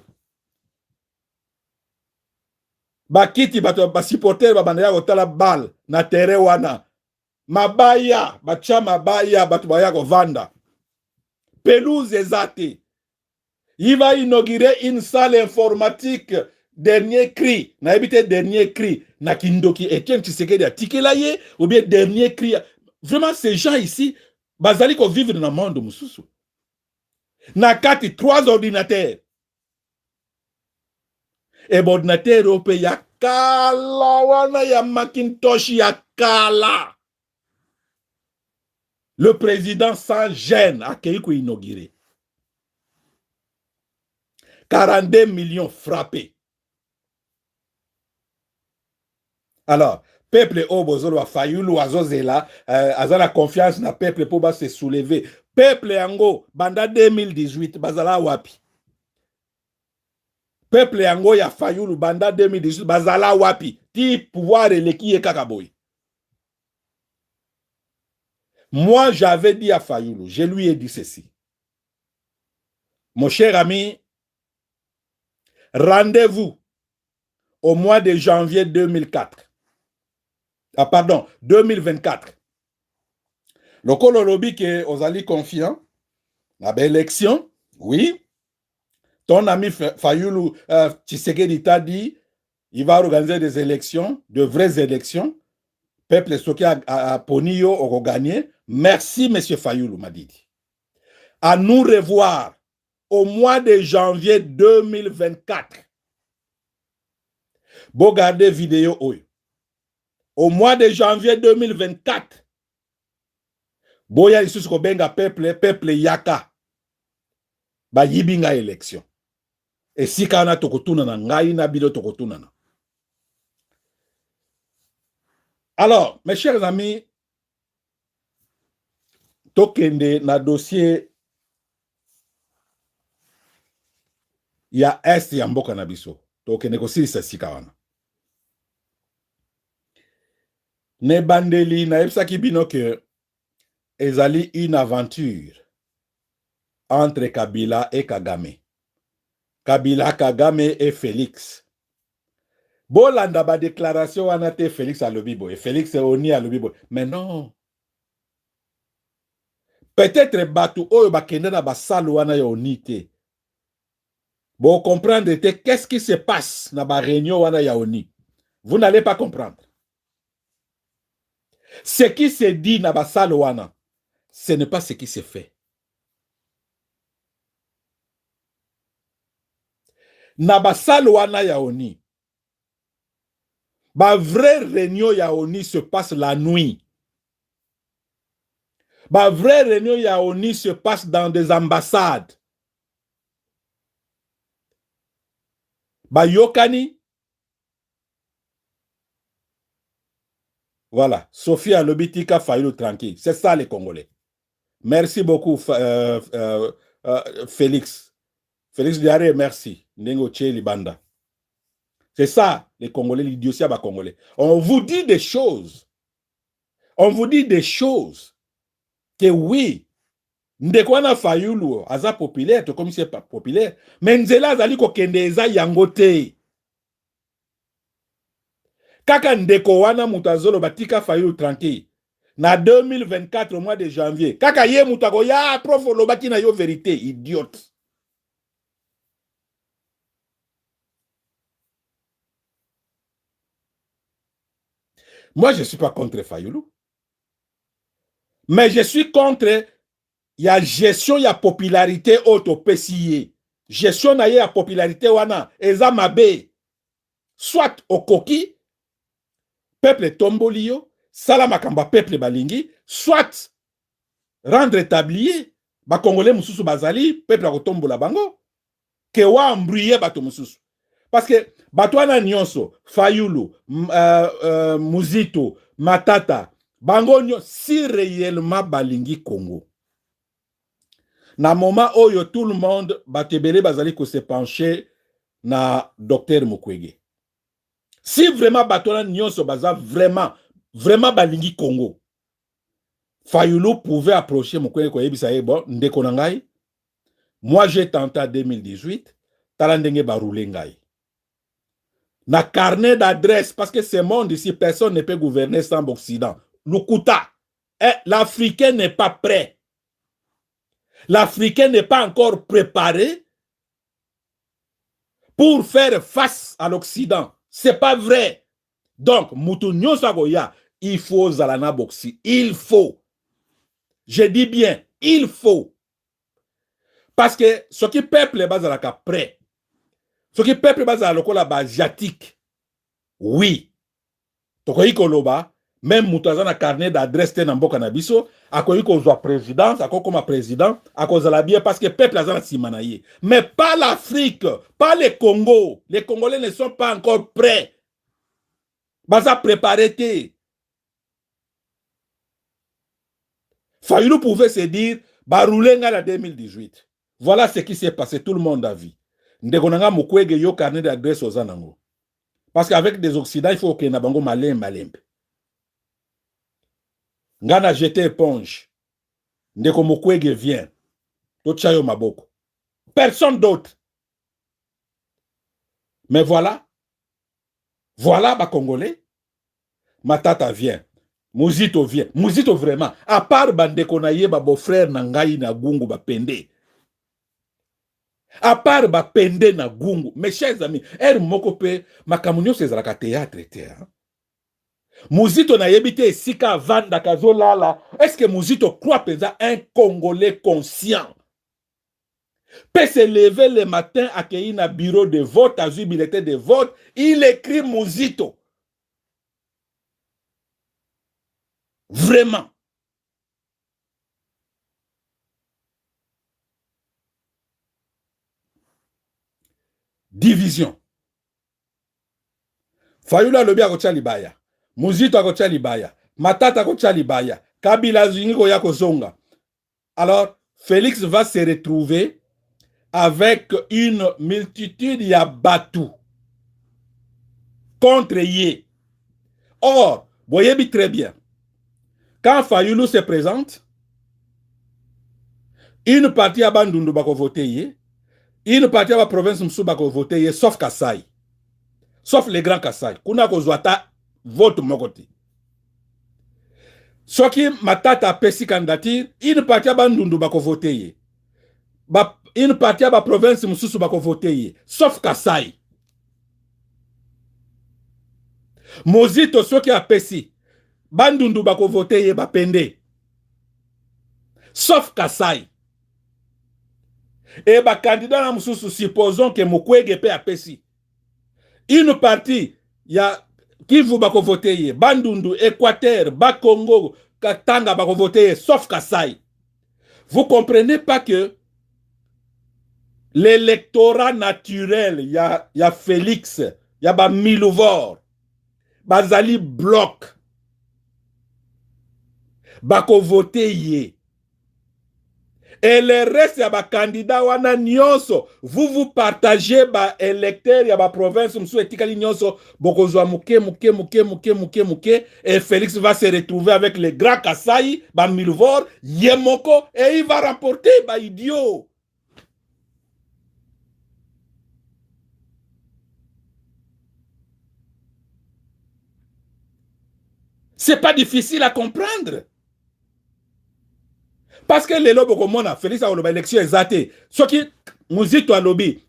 Bakiti bato ba supporter ba bandaya otala bal na terrain wana. Mabaya, bacha mabaya bato baya ko vanda. Pelouse ezate. Il va inaugurer une salle informatique dernier cri. Na habité dernier cri. Na Kindoki Etienne Tshisekedi a tikelaye ou bien dernier cri. Vraiment ces gens ici bazali ko vivre dans le monde mususu. Na kati 3 ordinateurs. Et ordinateur européen ya kala wana ya Macintosh ya kala. Le président sans gêne a accueilli pour inaugurer. 42 millions frappés. Alors, peuple Obozolo a Fayulu Azozela, Azala confiance na peuple pour se soulever. Peuple Yango, banda 2018, Bazala Wapi. Peuple Yango ya Fayulu, banda 2018, Bazala Wapi. Ti pouvoir eleki e kakaboy. Moi, j'avais dit à Fayulu, je lui ai dit ceci. Mon cher ami, rendez-vous au mois de janvier 2004. Ah, pardon, 2024. Le Kololobi que Ozali confiant, la belle élection, oui. Ton ami Fayulu Tshisekedi t'a dit, il va organiser des élections, de vraies élections. Peuple Soki a Ponio au gagné. Merci, monsieur Fayulu, m'a dit. À nous revoir au mois de janvier 2024. Bon, regardez vidéo. Au mois de janvier 2024. Boya isus ko benga peuple yaka. Ba yibinga élection. Et si kana tokotuna na ngai na bido tokotuna na. Alors, mes chers amis, tokende na dossier ya est ya mboka na biso. Tokende kosilisa sika wana. Ne bandeli na ebsaki bino que ezali une aventure entre Kabila et Kagame. Kabila, Kagame et Félix. Bolanda ba déclaration wana te Félix à Lobibo et Félix oni à Lobibo. Mais non. Peut-être Batu Oyo Bakende na basalo wana ya oni te. Bon, comprendre qu'est-ce qui se passe dans la réunion wana ya oni. Vous n'allez pas comprendre. Ce qui se dit dans basalo wana, ce n'est pas ce qui se fait. Na basalo wana ya oni. Ba vraie réunion ya oni se passe la nuit. Ba vraie réunion ya oni se passe dans des ambassades. Ba yokani. Voilà. Sophia Lobitika Fayulu tranquille. C'est ça les Congolais. Merci beaucoup Félix. Félix Diaré, merci. Nengo Tcheli Banda. C'est ça, les Congolais, l'idiotie à Congolais. On vous dit des choses. On vous dit des choses. Que oui, Ndekwana Fayulu, aza populaire, tout comme c'est pas populaire. Mais Nzela azali ko kendeza yangote. Kaka ndeko wana mutazolo batika Fayulu tranquille. Na 2024, au mois de janvier. Kaka ye mutako ya prof lobaki na yo vérité, idiote. Moi, je ne suis pas contre Fayulu. Mais je suis contre la gestion, la popularité auto-PCIE. Gestion na la popularité wana, eza mabe. Soit au koki, peuple tombolio, salamakamba peuple balingi, soit rendre établi, ba Congolais mususu bazali, peuple akotombola bango, ke wa embrouiller bato mususu. Parce que Batwana Nyonso, Fayulu, Muzito, Matata, bango si réellement balingi Congo. Na moment oyo tout le monde batebele bazali ko se pencher na docteur Mukwege. Si vraiment Batwana Nyonso baza vraiment balingi Congo, Fayulu pouvait approcher Mukwege ko yebisa ye bon ndeko na ngai. Moi j'ai tenté en 2018, tala ndenge ba rouler ngai. Na carnet d'adresse, parce que ce monde ici, personne ne peut gouverner sans l'Occident. Lukuta, l'Africain n'est pas prêt. L'Africain n'est pas encore préparé pour faire face à l'Occident. C'est pas vrai. Donc, Moutounyo Sagoya, il faut Zalana Boxi. Il faut. Je dis bien, il faut. Parce que ce qui peuple est basé prêt. Ce qui peuple base à l'okola asiatique, oui. Tokoyi koloba, même Moutazana carnet d'adresse tenambo nabiso, akoyi kozwa présidence, ako comme président, akozala bien parce que peuple azana simanaye. Mais pas l'Afrique, pas les Congo. Les Congolais ne sont pas encore prêts. Baza préparé te. Fayulu pouvait se dire, baroulenga la 2018. Voilà ce qui s'est passé, tout le monde a vu. Ndekonanga Mukwege yo carnet d'adresse aux anango. Parce qu'avec des Occidentaux, il faut que nabango malembe. Ngana jeté éponge. Ndeko Mukwege vient. Tochayo maboko. Personne d'autre. Mais voilà. Voilà ba Congolais. Matata vient. Muzito vient. Muzito vraiment. À part bandeko na ye ba beau-frère na ngai na gungu ba pende. À part ba pende na gungu. Mes chers amis, mokope makamunyo sezalaka théâtre hein? Muzito na yebite sika vanda kazolala. Est-ce que Muzito croit pesa un Congolais conscient peut se lever le matin, accueillir un bureau de vote, à bulletin de vote, il écrit Muzito. Vraiment. Division. Fayulu alobi akotia libaya. Muzito akotia libaya. Matata akotia libaya. Kabila zingi koya kozonga. Alors, Félix va se retrouver avec une multitude ya batu contre Yé. Or, voyez très bien, quand Fayulu se présente, une partie à Bandundu bako voter Yé, une partie à la province Msou bako voter Yé, sauf Kassai. Sauf les grands Kassai. Kuna kozwata vote mokoti. Soki Matata apesi candidature, une partie ba Ndundu bako voter ye. Une partie ba province mususu bako voter ye. Sauf Kasai. Mozito soki apesi, ba Ndundu bako voter ye ba pende. Sauf Kasai. Et ba candidat na mususu, supposons que Mukwege pe apesi. Une partie, ya Kivu bako voter ye, Bandundu, Équateur, Bakongo, Katanga bako voter ye, sauf Kasai. Vous comprenez pas que l'électorat naturel, il y a Félix, il y a ba Milouvor, Bazali bloc, bako voter ye. Et le reste, il y a des candidats, vous partagez les électeurs, il y a des provinces, et Félix va se retrouver avec les grands Kassai, Milvor, Yemoko, et il va remporter, idiot. C'est pas difficile à comprendre. Parce que les lobes comme on a Félix a l'élection exacte. Ce qui Muzito a lobby.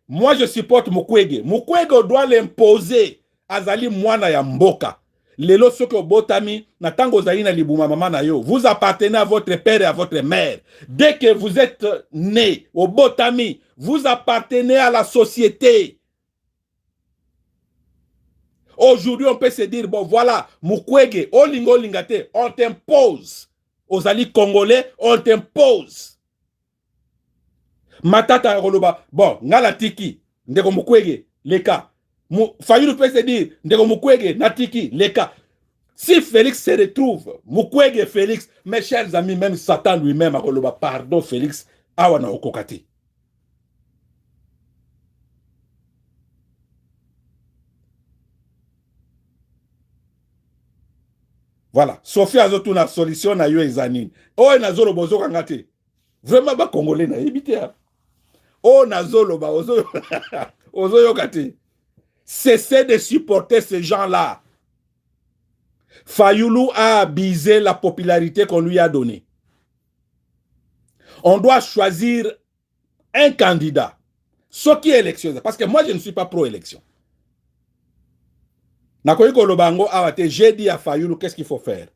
Moi je supporte Mukwege. Mukwege doit l'imposer. Azali mwana ya mboka. Lelo soki obotami na tango zali na libuma mama na yo. Vous appartenez à votre père et à votre mère. Dès que vous êtes né au botami, vous appartenez à la société. Aujourd'hui, on peut se dire, bon voilà, Mukwege, Olingo Lingate, on t'impose. Aux alliés congolais, on t'impose. Matata Roloba, bon, ngala tiki, ndeko Mukwege, leka. Fayulu peut se dire, ndeko Mukwege, natiki, leka. Si Félix se retrouve, Mukwege et Félix, mes chers amis, même Satan lui-même a Roloba, pardon Félix, awana okokati. Voilà. Sophie Azotuna solution na yo ezanine. Oh nazolo bozo kangate. Vraiment ba congolais na ebité. Oh nazolo ba ozo ozo yokate. Cessez de supporter ces gens-là. Fayoulou a abusé la popularité qu'on lui a donnée. On doit choisir un candidat. Ce qui est élection. Parce que moi je ne suis pas pro-élection. J'ai dit à Fayoulou qu'est-ce qu'il faut faire.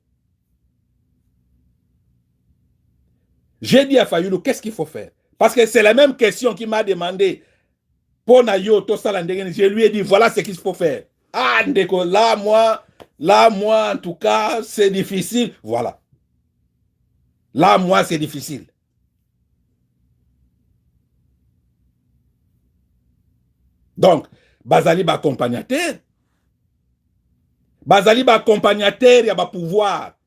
J'ai dit à Fayoulou qu'est-ce qu'il faut faire. Parce que c'est la même question qu'il m'a demandé. Je lui ai dit voilà ce qu'il faut faire. Ah, là, moi, en tout cas, c'est difficile. Voilà. Là, moi, c'est difficile. Donc, Bazali ba accompagnateur. Bazali ba accompagnateur, il y a ba pouvoir.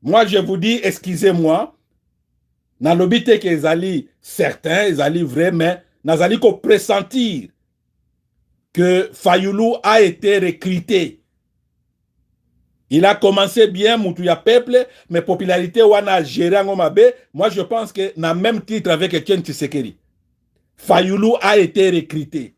Moi, je vous dis, excusez-moi, dans l'obité que Zali, certains, Zali vrai, mais Nazali ko pressentir que Fayoulou a été recruté. Il a commencé bien, Moutouya Peuple, mais popularité, Wana géré en Omabe. Moi, je pense que, dans le même titre avec Etienne Tshisekedi, Fayoulou a été recruté.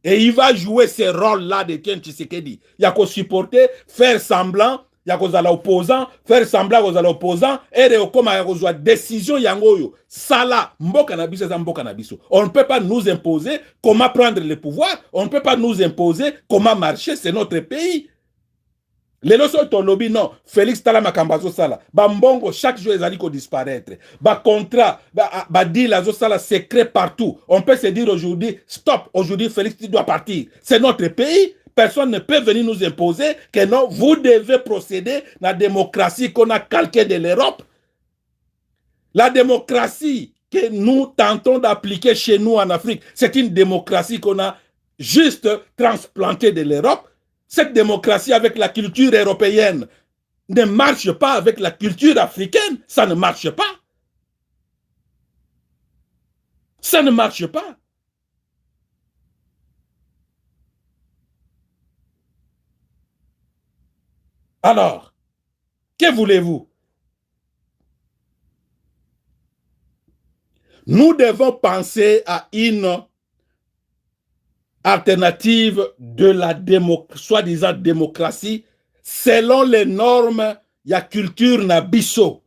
Et il va jouer ce rôle-là de Etienne Tshisekedi. Il y a qu'à supporter, faire semblant, il y a qu'à l'opposant, faire semblant aux opposants, et comme il y a décision, yangoyo. Ça là, on ne peut pas nous imposer comment prendre le pouvoir, on ne peut pas nous imposer comment marcher, c'est notre pays. Les leçons de lobby, non. Félix Tala Makambazo Sala. Bambongo, chaque jour, ils allaient disparaître. Contrat, deal, Azo Sala, secret partout. On peut se dire aujourd'hui, stop, aujourd'hui, Félix, tu dois partir. C'est notre pays. Personne ne peut venir nous imposer que non, vous devez procéder à la démocratie qu'on a calquée de l'Europe. La démocratie que nous tentons d'appliquer chez nous en Afrique, c'est une démocratie qu'on a juste transplantée de l'Europe. Cette démocratie avec la culture européenne ne marche pas avec la culture africaine. Ça ne marche pas. Ça ne marche pas. Alors, que voulez-vous? Nous devons penser à une alternative de la soi-disant démocratie selon les normes ya culture na biso.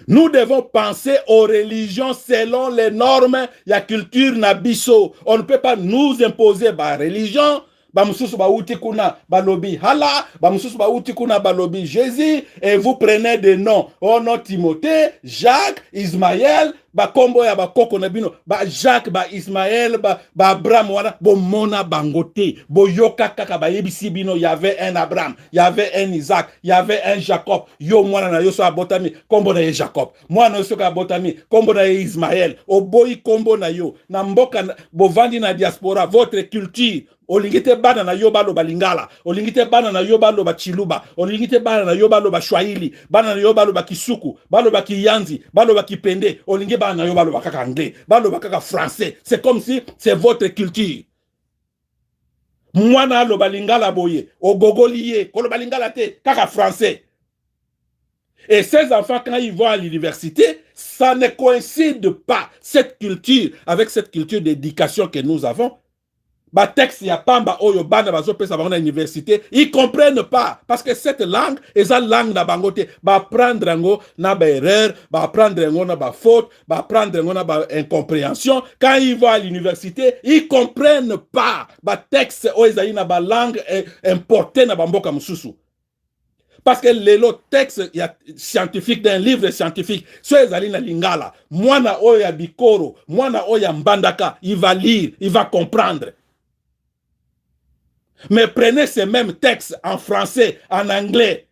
Nous devons penser aux religions selon les normes ya culture na biso. On ne peut pas nous imposer ba religion. Ba mususu ba uti kuna balobi hala, ba mususu ba uti kuna balobi Jésus, et vous prenez des noms. Oh non, Timothée, Jacques, Ismaël, ba kombo ya ba koko na bino, ba Jacques, ba Ismaël, ba Abraham wana, bo mona bangote, bo yoka kaka ba yebisi bino, y avait un Abraham, y avait un Isaac, y avait un Jacob. Yo mwana na yo so abotami, kombo na ye Jacob. Mwana yo so abotami, kombo na ye Ismaël. Oboyi kombo na yo. Na mboka bo vandi na diaspora, votre culture. Olingite bana na yo balo balingala, olingite bana na yo balo ba chiluba, olingite bana na yo balo ba swahili, bana na yo balo ba kisuku, balo ba kiyanzi, balo ba kipende, olingite bana na yo balo ba kaka anglais, balo ba kaka français. C'est comme si c'est votre culture. Mwana lo balingala boye, ogogoliye, kolo balingala te, kaka français. Et ces enfants, quand ils vont à l'université, ça ne coïncide pas, cette culture, avec cette culture d'éducation que nous avons. Ba texte ya pamba oyo bana bazo pesa bango na université, ils comprennent pas parce que cette langue est la langue na bangote, ba prendre ngo na ba erreur, ba prendre ngo na ba faute, ba prendre ngo na ba incompréhension. Quand ils vont à l'université, ils comprennent pas ba texte oyo ezali na ba langue importée na bamboka mususu. Parce que les textes scientifiques d'un livre scientifique, ceux ezali na lingala, mwana oyo ya bikoro, mwana oyo ya mbandaka, il va lire, il va comprendre. Mais prenez ces mêmes textes en français, en anglais.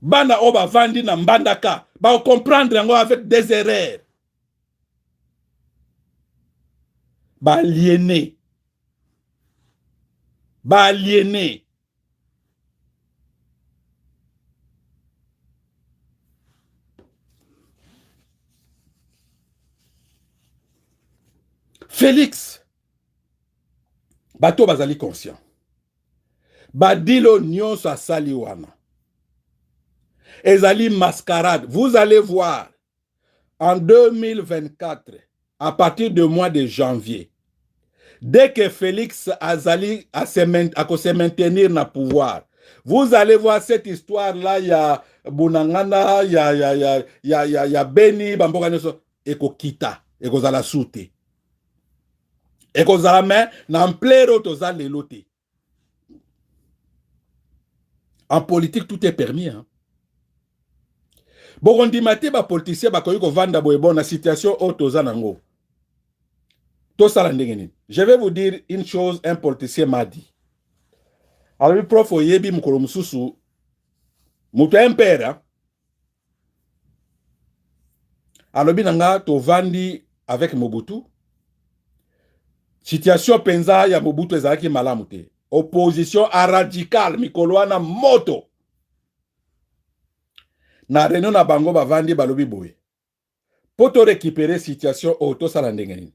Bana oba vandi na mbandaka. Ba comprendre avec des erreurs. Ba aliéné. Ba aliéné. Félix. Bato bazali conscient. Badilo nyonso asali wana. Ezali mascarade. Vous allez voir, en 2024, à partir du mois de janvier, dès que Félix azali a se maintenir na pouvoir, vous allez voir cette histoire-là, il y a Bunangana, il y a Beni, Bamboka Neso, eko kita, eko zala soute. Et qu'on a main n'ampleur toza leloté. En politique, tout est permis. Hein. Bon, on dit maté, ba politicien, ba koyiko vanda boye na situation au toza nango. Je vais vous dire une chose, un politicien m'a dit. Alors, le prof Oyebi Mukolo Mususu, mutu impère, hein. Alors, binanga, to vandi avec Mobutu. Situation penza ya Mobutu ezalaki malamu te. Opposition a radical mikoloana moto. Na réunion na bango bavandi balobi boye. Poto récupérer situation auto sala ndenge nini.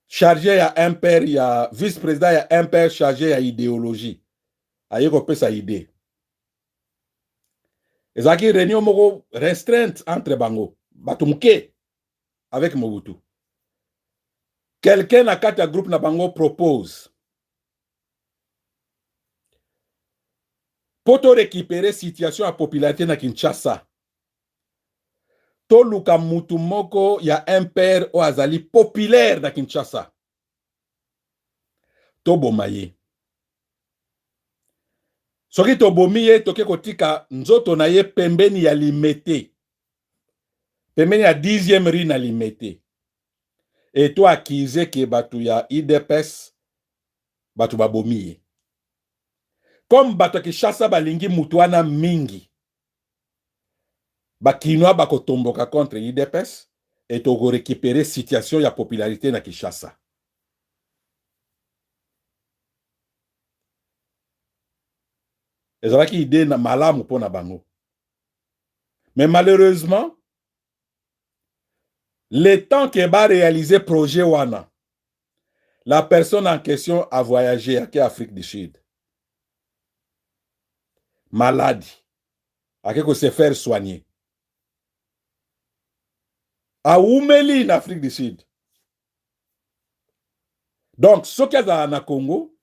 Chargé ya impère ya vice-président ya impère chargé ya idéologie. Ayeko pesa idée. Ezalaki réunion moko restreinte entre bango. Batumuke avec Mobutu. Quelqu'un na kata groupe na bango propose pour récupérer situation à popularité na Kinshasa. To luka mutu moko ya impère o azali populaire na Kinshasa. To bomaye. Soki to bomiye toke kotika nzoto na ye pembeni ya limete. Pembeni ya 10e rue na limete. Et toi accusé que batu ya IDPS batu babomiye. Comme batu Kinshasa balingi mutuana mingi. Bakinwa bako tomboka contre IDPS et to récupérer situation ya popularité na Kinshasa. Ezalaki idée na malamu pona bango. Mais malheureusement, le temps que va réaliser projet wana, la personne en question a voyagé à Afrique du Sud. Malade. A quelque se faire soigner. A Oumeli en Afrique du Sud. Donc, ce qu'il y a dans Congo,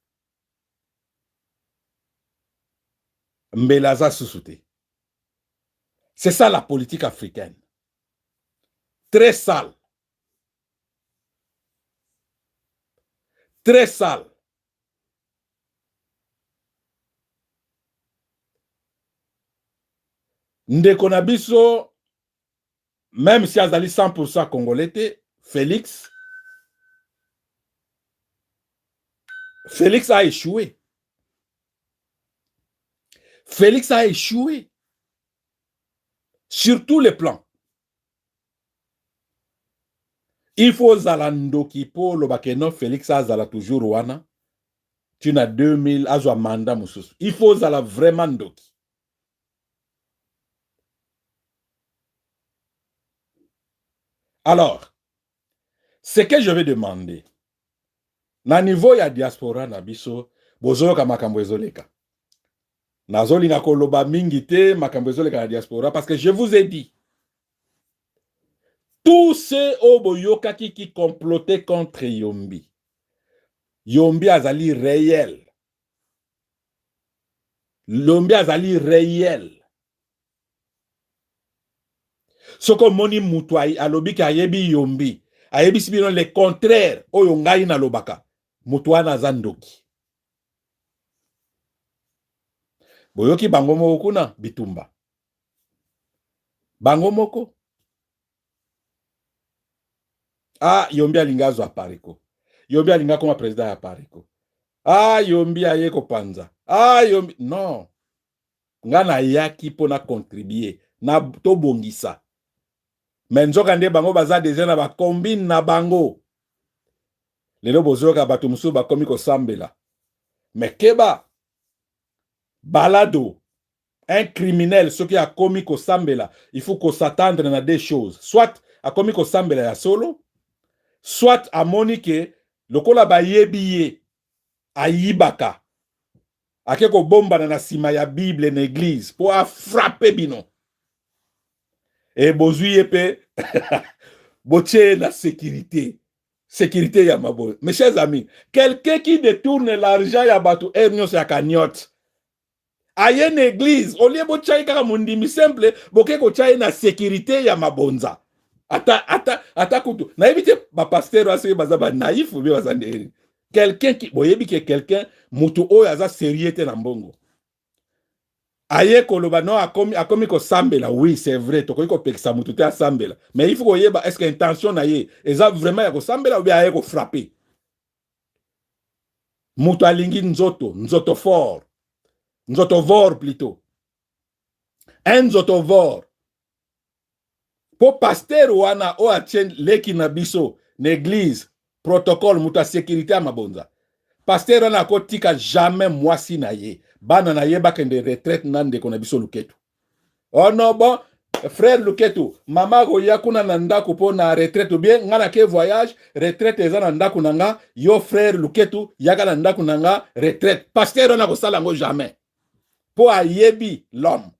Mbelaza Soussouté. C'est ça la politique africaine. Très sale. Très sale. Ndeko na biso, même si azali 100% congolais, Félix a échoué. Félix a échoué. Sur tous les plans. Il faut Zalandoki pour le bakeno Félix Azala toujours wana. Tu n'as 2000 azwa mandat mususu. Il faut Zala vraiment ndoki. Alors, ce que je vais demander, na niveau ya diaspora na biso, bozoyoka makambo ezoleka. Nazolinga koloba mingi te makambo ezoleka na diaspora parce que je vous ai dit, tous ceux oboyokaki qui complotaient contre Yombi. Yombi azali réel. Yombi azali réel. Soko moni mutwai alobi ka yebi Yombi. Ayebi sibino le contraire oyo ngai na lobaka. Mutwana zandoki. Boyoki bango moko kuna bitumba. Bango moko. Ah, Yombi alingazo apariko. Yombi alinga koma président apariko. Ah, Yombi ayeko panza. Ah, Yombi. Non. Ngana yaki pona contribuer. Na to bongisa. Menzoka nde bango baza deja na ba combine na bango. Lelo bozoka bato musu ba komi ko sambela. Mais keba balado un criminel ce qui a commis ko sambela, il faut qu'on s'attendre na des choses. Soit a commis ko sambela ya solo, soit a monike lokola ba yebiye ayibaka. Ake ko bomba na sima ya Bible na église pour a frapper bino. Et bozuye pe boche la sécurité. Sécurité ya mabo. Mes chers amis, quelqu'un qui détourne l'argent ya bato ernyo sa cagnotte. Aye une église, au lieu bochaye kaka mundimi simple, boke ko chaye na sécurité ya mabonza. Ata kutu. Na éviter ba pasteur ase bazaba naïf ou bien bazanderi. Quelqu'un qui boyebi que quelqu'un mutu o yaza sérieux te na mbongo. Aye koloba no akomi ko sambela, oui c'est vrai, to ko pekisa mutu te sambela. Mais il faut koyeba est-ce que intention na ye, eza vraiment ya ko sambela ou bien aye ko frapper. Mutu alingi nzoto fort. Nzotovor plutôt. Un nzotovor. Pour pasteur wana o atien leki na biso l'église protocole muta sécurité à mabonza. Pasteur wana ko tika jamais mwasi na ye. Bana na ye bakende retraite nande kona biso luketu. Oh non bon, frère luketu, mama ko yakuna na ndako po na retraite ou bien ngana ke voyage, retraite eza na ndako nanga, yo frère luketu yaka na ndako nanga retraite. Pasteur wana ko sala ngo jamais. Pour ayebi l'homme.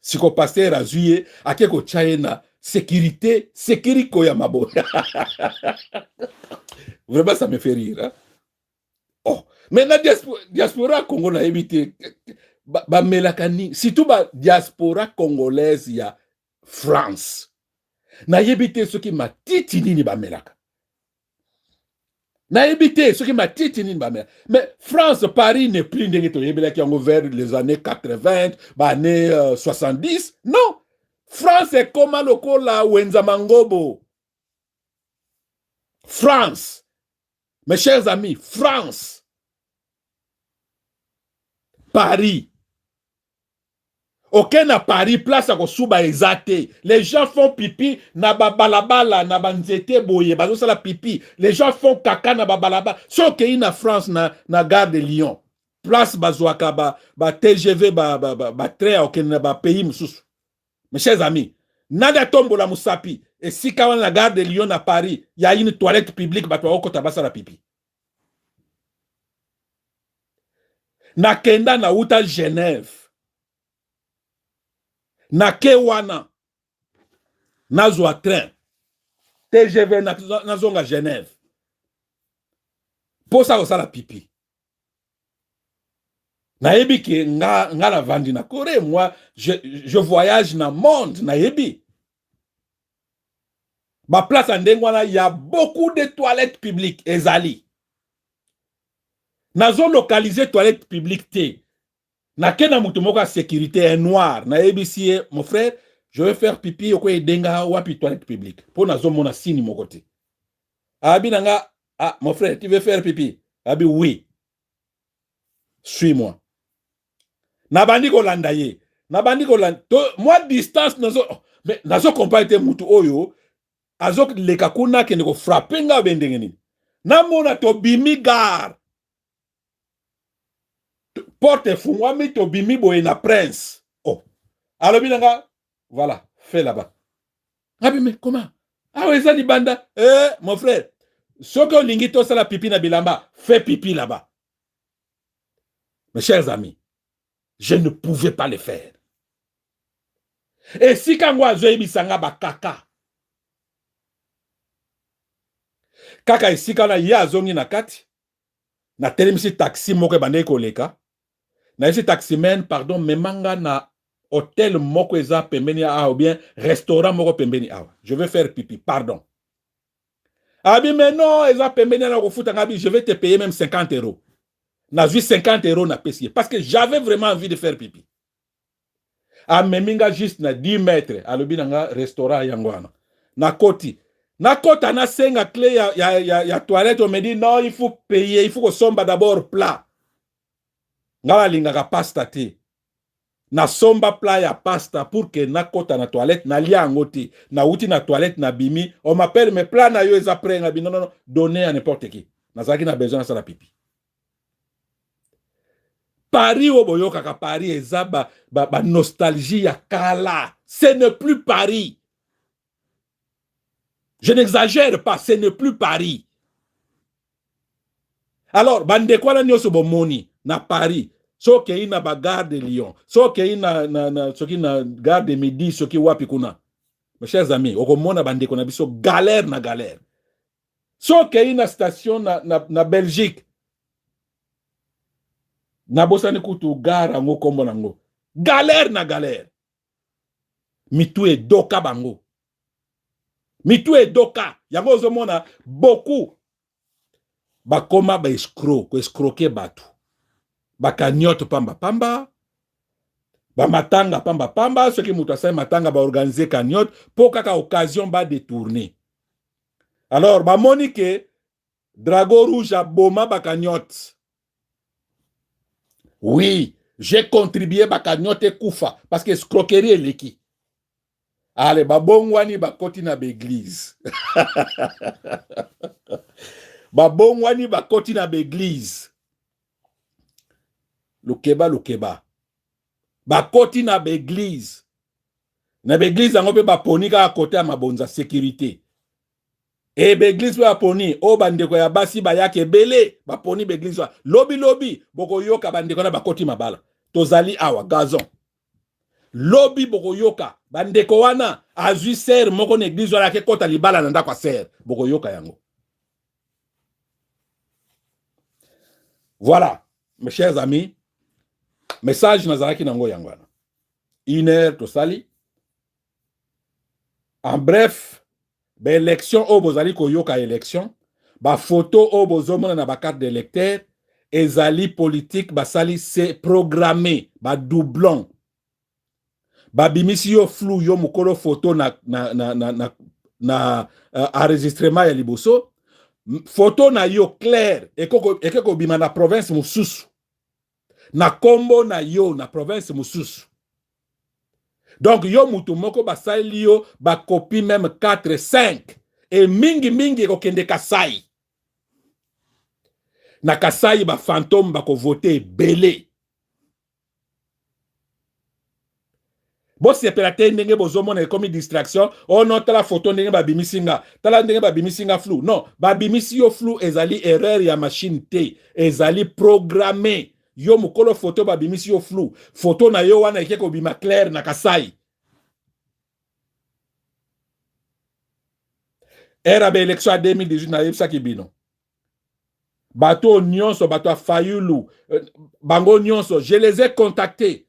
Si ko pasteur azuye, ake ko chaena sécurité ya mabo. Vraiment ça me fait rire. Hein? Oh, mais la diaspora congolaise évité ba melakani, surtout ba diaspora congolaise ya France. Na yebite ce qui m'a titini ni ba melaka. Na évité ce qui m'a titini ba melaka. Mais France, Paris n'est plus vers les années 80, années 70. Non. France est comme lokola Wenza Mangobo. France. Mes chers amis, France. Paris. Aucun à Paris, place à Kosuba exaté. Les gens font pipi, na balabala, na banzete boye, bazo la pipi. Les gens font caca na balabala. Sauf qu'il y a France, na gare de Lyon. Place bazouaka, ba TGV, ba train, aucun na ba pays moussous. Mes chers amis, nada tombo la moussapi. Et si quand la gare de Lyon à Paris, il y a une toilette publique, bah toi, au tabassa la pipi. Na kenda na uta Genève. Na kewana. Na zwa train. TGV na zonga Genève. Pour ça, ça la pipi. Nayebi ke nga la vandi na Corée, moi je voyage dans le monde, nayebi. Ma place en Dengwana, il y a beaucoup de toilettes publiques, ezali. Nazo localiser toilettes publiques te. Na kena mutu moko sécurité est noir. Nayebi si mon frère, je vais faire pipi au koye denga wapi toilette publique. Pour nazo mona sini moko te. Abi nanga, ah mon frère, tu veux faire pipi? Abi oui. Suis-moi. Nabandi ko landa ye. Nabandi ko landa. Moi distance nazo mais nazo compare mutu oyo azok leka kuna kende ko frapper nga bendenge nini. Namona to bimi gar. Porte fungwami to bimi boye na prince. Oh. Alors binanga voilà, fais là-bas. Ah mais comment? Ah ouais ça ni banda. Mon frère, soko lingi to sala pipi na bilamba, fais pipi là-bas. Mes chers amis, je ne pouvais pas le faire. Et si kangwa zoebi sanga ba kaka. Kaka isika na ya zongi na kati. Na telemisi taxi moko bande ko leka. Na isi taximen pardon memanga na hôtel moko eza pembeni a ou bien restaurant moko pembeni a. Je vais faire pipi, pardon. Abi mais non, eza pembeni na ko futa ngabi, je vais te payer même 50 euros. Na vu 50 euros na pesier parce que j'avais vraiment envie de faire pipi. A meminga juste na 10 mètres alobi nanga restaurant yangwana. Na koti. Na kota na senga clé ya toilette, on me dit non, il faut payer, il faut que somba d'abord plat. Ngala lingaka pasta te. Na somba plat ya pasta pour que na kota na toilette na lia ngoti. Na uti na toilette na bimi, on m'appelle mes plats na yo eza prêt ngabi non non, donner à n'importe qui. Na zaki na besoin ça la pipi. Paris oboyo kaka Paris eza ba nostalgie ya kala. Ce n'est plus Paris. Je n'exagère pas, ce n'est plus Paris. Alors, bande kwa na nyoso bomoni na Paris. Soki ina ba gare de Lyon, soki ina soki na gare de Midi, soki wapi kuna. Mes chers amis, okomona bande ko na biso galère na galère. Soki ina station na Belgique. Na bosani kutu gare ngo kombo nango. Galère na galère. Mitu e doka bango. Mitu e doka. Yango ozomona beaucoup bakoma ba escroc, ko escroquer batu. Bakanyoto pamba pamba. Ba matanga pamba pamba, ceux qui mutasai matanga ba organiser kanyote pour kaka occasion ba détourner. Alors ba monique Drago Rouge a boma bakanyote. Oui, j'ai contribué bakanyote kufa parce que escroquerie leki. Allez, babongwani bakoti na l'église. Babongwani bakoti na l'église. Lukeba. Bakoti na l'église. Na l'église ango pe baponika à côté à mabonza sécurité. Et l'église pe baponi o bandeko ya basi bayake belé baponi l'église lobi boko yoka bandeko na bakoti mabala. Tozali awa gazon. Lobi boko yoka bandeko wana azui ser moko na église wala ke kota libala na ndako ser boko yoka yango. Voilà, mes chers amis, message nazaraki nango yangwana. 1 heure to sali. En bref, ba élection o bozali ko yoka élection, ba photo o bozomona na ba carte d'électeur, ezali politique basali c'est programmé, ba doublon. Ba bimisi yo flou yo mukolo photo na enregistrement ya liboso. Photo na yo clair ekoko bima na province mususu na kombo na yo na province mususu. Donc yo mutu moko basali yo ba copie même 4 5 et mingi kokende Kasai. Na Kasai ba fantôme ba ko voter belé. Bo sepelate ndenge bozomona comme distraction, oh non tala photo ndenge ba bimisinga, tala ndenge ba bimisinga flou. Non, ba bimisi yo flou ezali erreur ya machine te, ezali programmé. Yo mukolo photo ba bimisi yo flou. Photo na yo wana ekeko bima clair na Kasai. Era ba élection à 2018 na yebsa kibino. bato nyonso, bato a Fayulu, bango nyonso, je les ai contactés.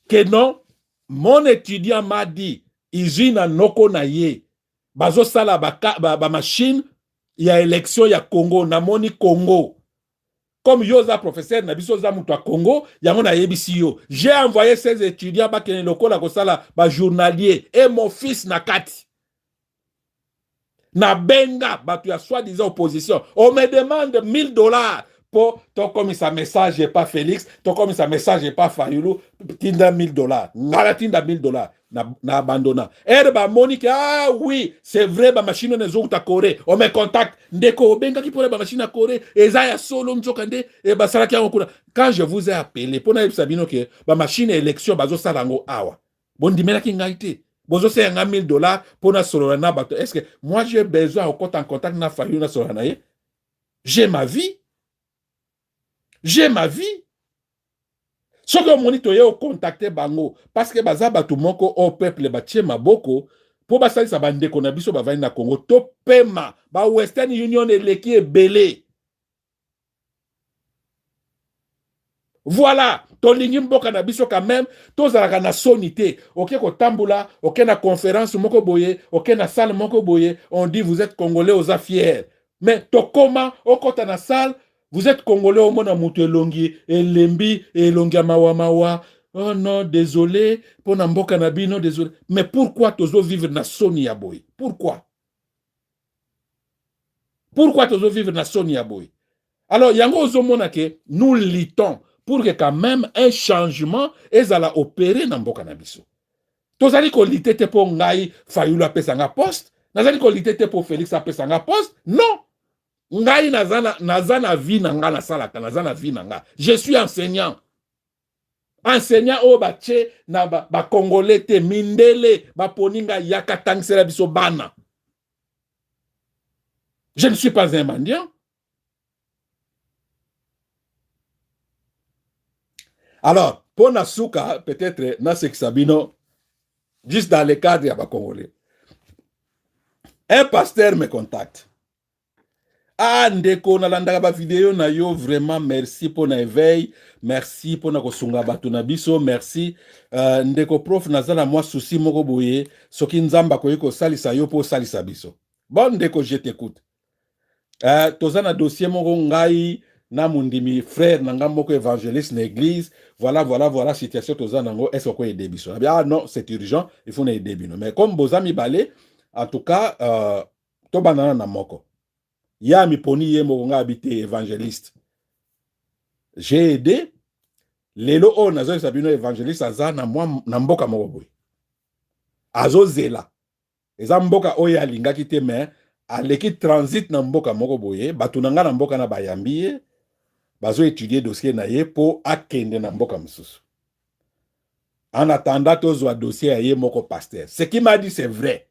Que non, mon étudiant m'a dit, usine à noko na ye, bazo sala ba machine, il y a élection, il y a Congo, namoni Congo. Comme Yosa professeur Nabiso Zamouta Congo, Yamona Yebisio. J'ai envoyé ces étudiants bakene lokola kosala ba journalier et mon fils Nakati. Na benga, batu ya soi-disant opposition. On me demande $1000 pour ton comme ça message n'est pas Félix, ton comme ça message n'est pas Fayulu, tinda $1000. Ngala tinda $1000. Na abandonna. Erba Monique, ah oui, c'est vrai, ma machine ne zout à Corée. On me contacte. Ndeko benga qui pourrait ma machine à Corée. Ezaya solo mchokande et basaraki okuna. Quand je vous ai appelé, pour na sabino que ma machine élection bazo salango awa. Bon dimena ki ngaite. Bozo c'est $1000 pour na solana bato. Est-ce que moi j'ai besoin au compte en contact na Fayulu na solana ye? J'ai ma vie. J'ai ma vie. Ce que monito yo contacter bango parce que baza batu moko au peuple batie maboko pour basali sa bande kona biso ba na Congo to pema ba Western Union eleki ebele. Voilà, ton ligne mboka na biso quand même, tozalaka na sonité. OK ko tambula, OK na conférence moko boye, OK na salle moko boye, on dit vous êtes congolais aux fiers. Mais to comment au kota na salle vous êtes congolais au mona mutu elongi, elembi, elongi mawa mawa. Oh non, désolé, pour mboka na bino, désolé. Mais pourquoi tozo vivre na soni ya boy? Pourquoi? Pourquoi tozo vivre na soni ya boy? Alors, yango ozomona ke nous luttons pour que quand même un changement ezala opéré na mboka na biso. Tozali ko lutter te po ngai Fayulu apesanga poste, nazali ko lutter te po Félix apesanga poste. Non. Ngai nazana vie na nga na salaka, nazana vie na nga. Je suis enseignant. Enseignant o bache na ba congolais te mindele ba poninga yakatangisela biso bana. Je ne suis pas un mendiant. Alors, pour Nasuka, peut-être, Nasek Sabino, juste dans le cadre, il y a pas congolais. Un pasteur me contacte. Ah, ndeko, nalandaka ba vidéo na yo, vraiment, merci pour l'éveil, merci pour na kosunga batu na biso, merci. Ndeko prof, nazala moi souci moko boye, soki nzamba koyeko salisa yo po salisa biso. Bon, ndeko, je t'écoute. Tozana dossier moko ngai, na mundimi frère nanga moko évangéliste na église, voilà situation tozana ngo est-ce qu'on aider biso? Ah non, c'est urgent, il faut aider bino. Mais comme bozami balé, en tout cas to banana na moko. Ya mi poni ye moko nga habité évangéliste. J'ai aidé lelo o nazo sabino évangéliste azana moi na mboka moko boy. Azo zela. Eza mboka oya lingaki te mais aleki transit na mboka moko boye, batu nanga na mboka na bayambi bazo étudier dossier na ye po akende na mboka msusu. En attendant tozwa dossier ya ye moko pasteur. Ce qui m'a dit c'est vrai.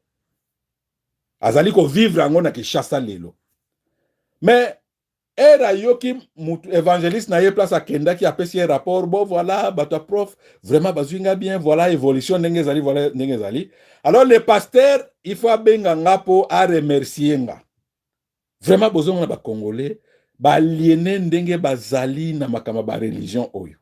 Azali ko vivre ango na Kinshasa lelo. Mais era yoki évangéliste na ye place akenda ki apesi rapport bon voilà bato prof vraiment bazuinga bien voilà évolution ndenge zali voilà ndenge zali. Alors le pasteur il faut benga nga po a remercier nga. Vraiment besoin na ba congolais ba aliéné ndenge bazali na makama ba religion oyo.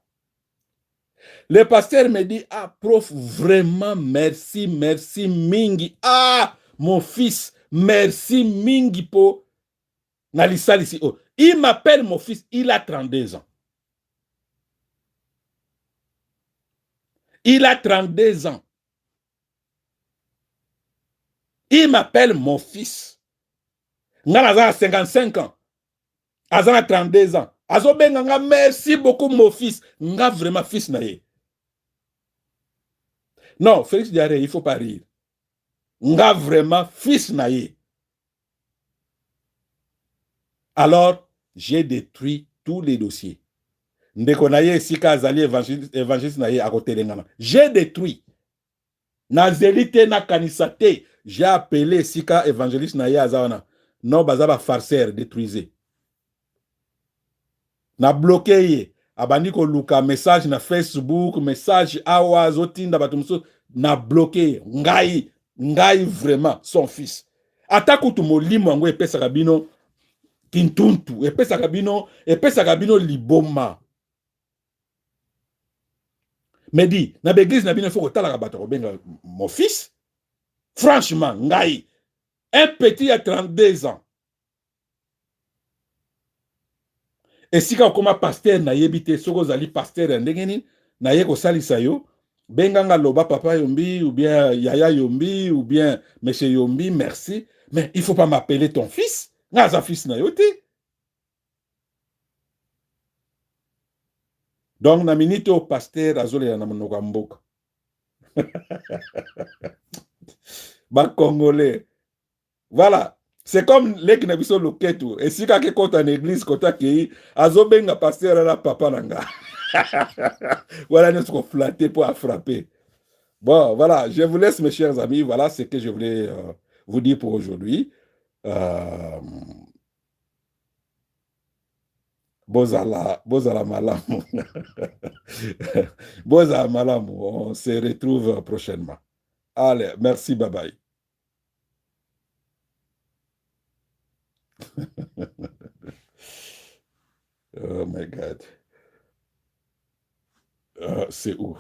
Le pasteur me dit ah prof vraiment merci mingi. Ah mon fils merci mingi po na lisali si oh. Il m'appelle mon fils, il a 32 ans. Il a 32 ans. Il m'appelle mon fils. Nga a 55 ans. Azan a 32 ans. Azo benga merci beaucoup mon fils. Nga vraiment fils na ye. Non, Félix Diaré, il faut pas rire. Nga vraiment fils na ye. Alors, j'ai détruit tous les dossiers. Ndekonaye sika azali évangéliste na ye akotelengana. J'ai détruit. Na zelite na kanisate. J'ai appelé sika évangéliste na ye azawana. Non bazaba farceur détruisé. Na bloqué ye. Abandi ko luka message na Facebook, message awa zotinda batumso na bloqué. Ngai vraiment son fils. Atakutu molimo ngo epesa kabino kintuntu epesaka bino liboma. Mais dit na l'église na bino faut kotalaka bato kobenga mon fils. Franchement, ngai un petit à 32 ans. Et si ka koma pasteur na yebite soko zali pasteur ndenge nini na ye ko salisa yo benganga loba papa Yombi ou bien Yaya Yombi ou bien monsieur Yombi merci mais il faut pas m'appeler ton fils ngaza fils na yo te. Donc na minute au pasteur azole na monoko mboka ba congolais voilà. C'est comme les qui n'ont pas loketu. Et si quelqu'un compte en église, quand il azobenga pasteur à la papa nanga. Voilà, nous sommes flattés pour frapper. Bon, voilà, je vous laisse, mes chers amis. Voilà ce que je voulais vous dire pour aujourd'hui. Bozala malamu. Bozala malamu. On se retrouve prochainement. Allez, merci, bye bye. Oh my God. C'est où?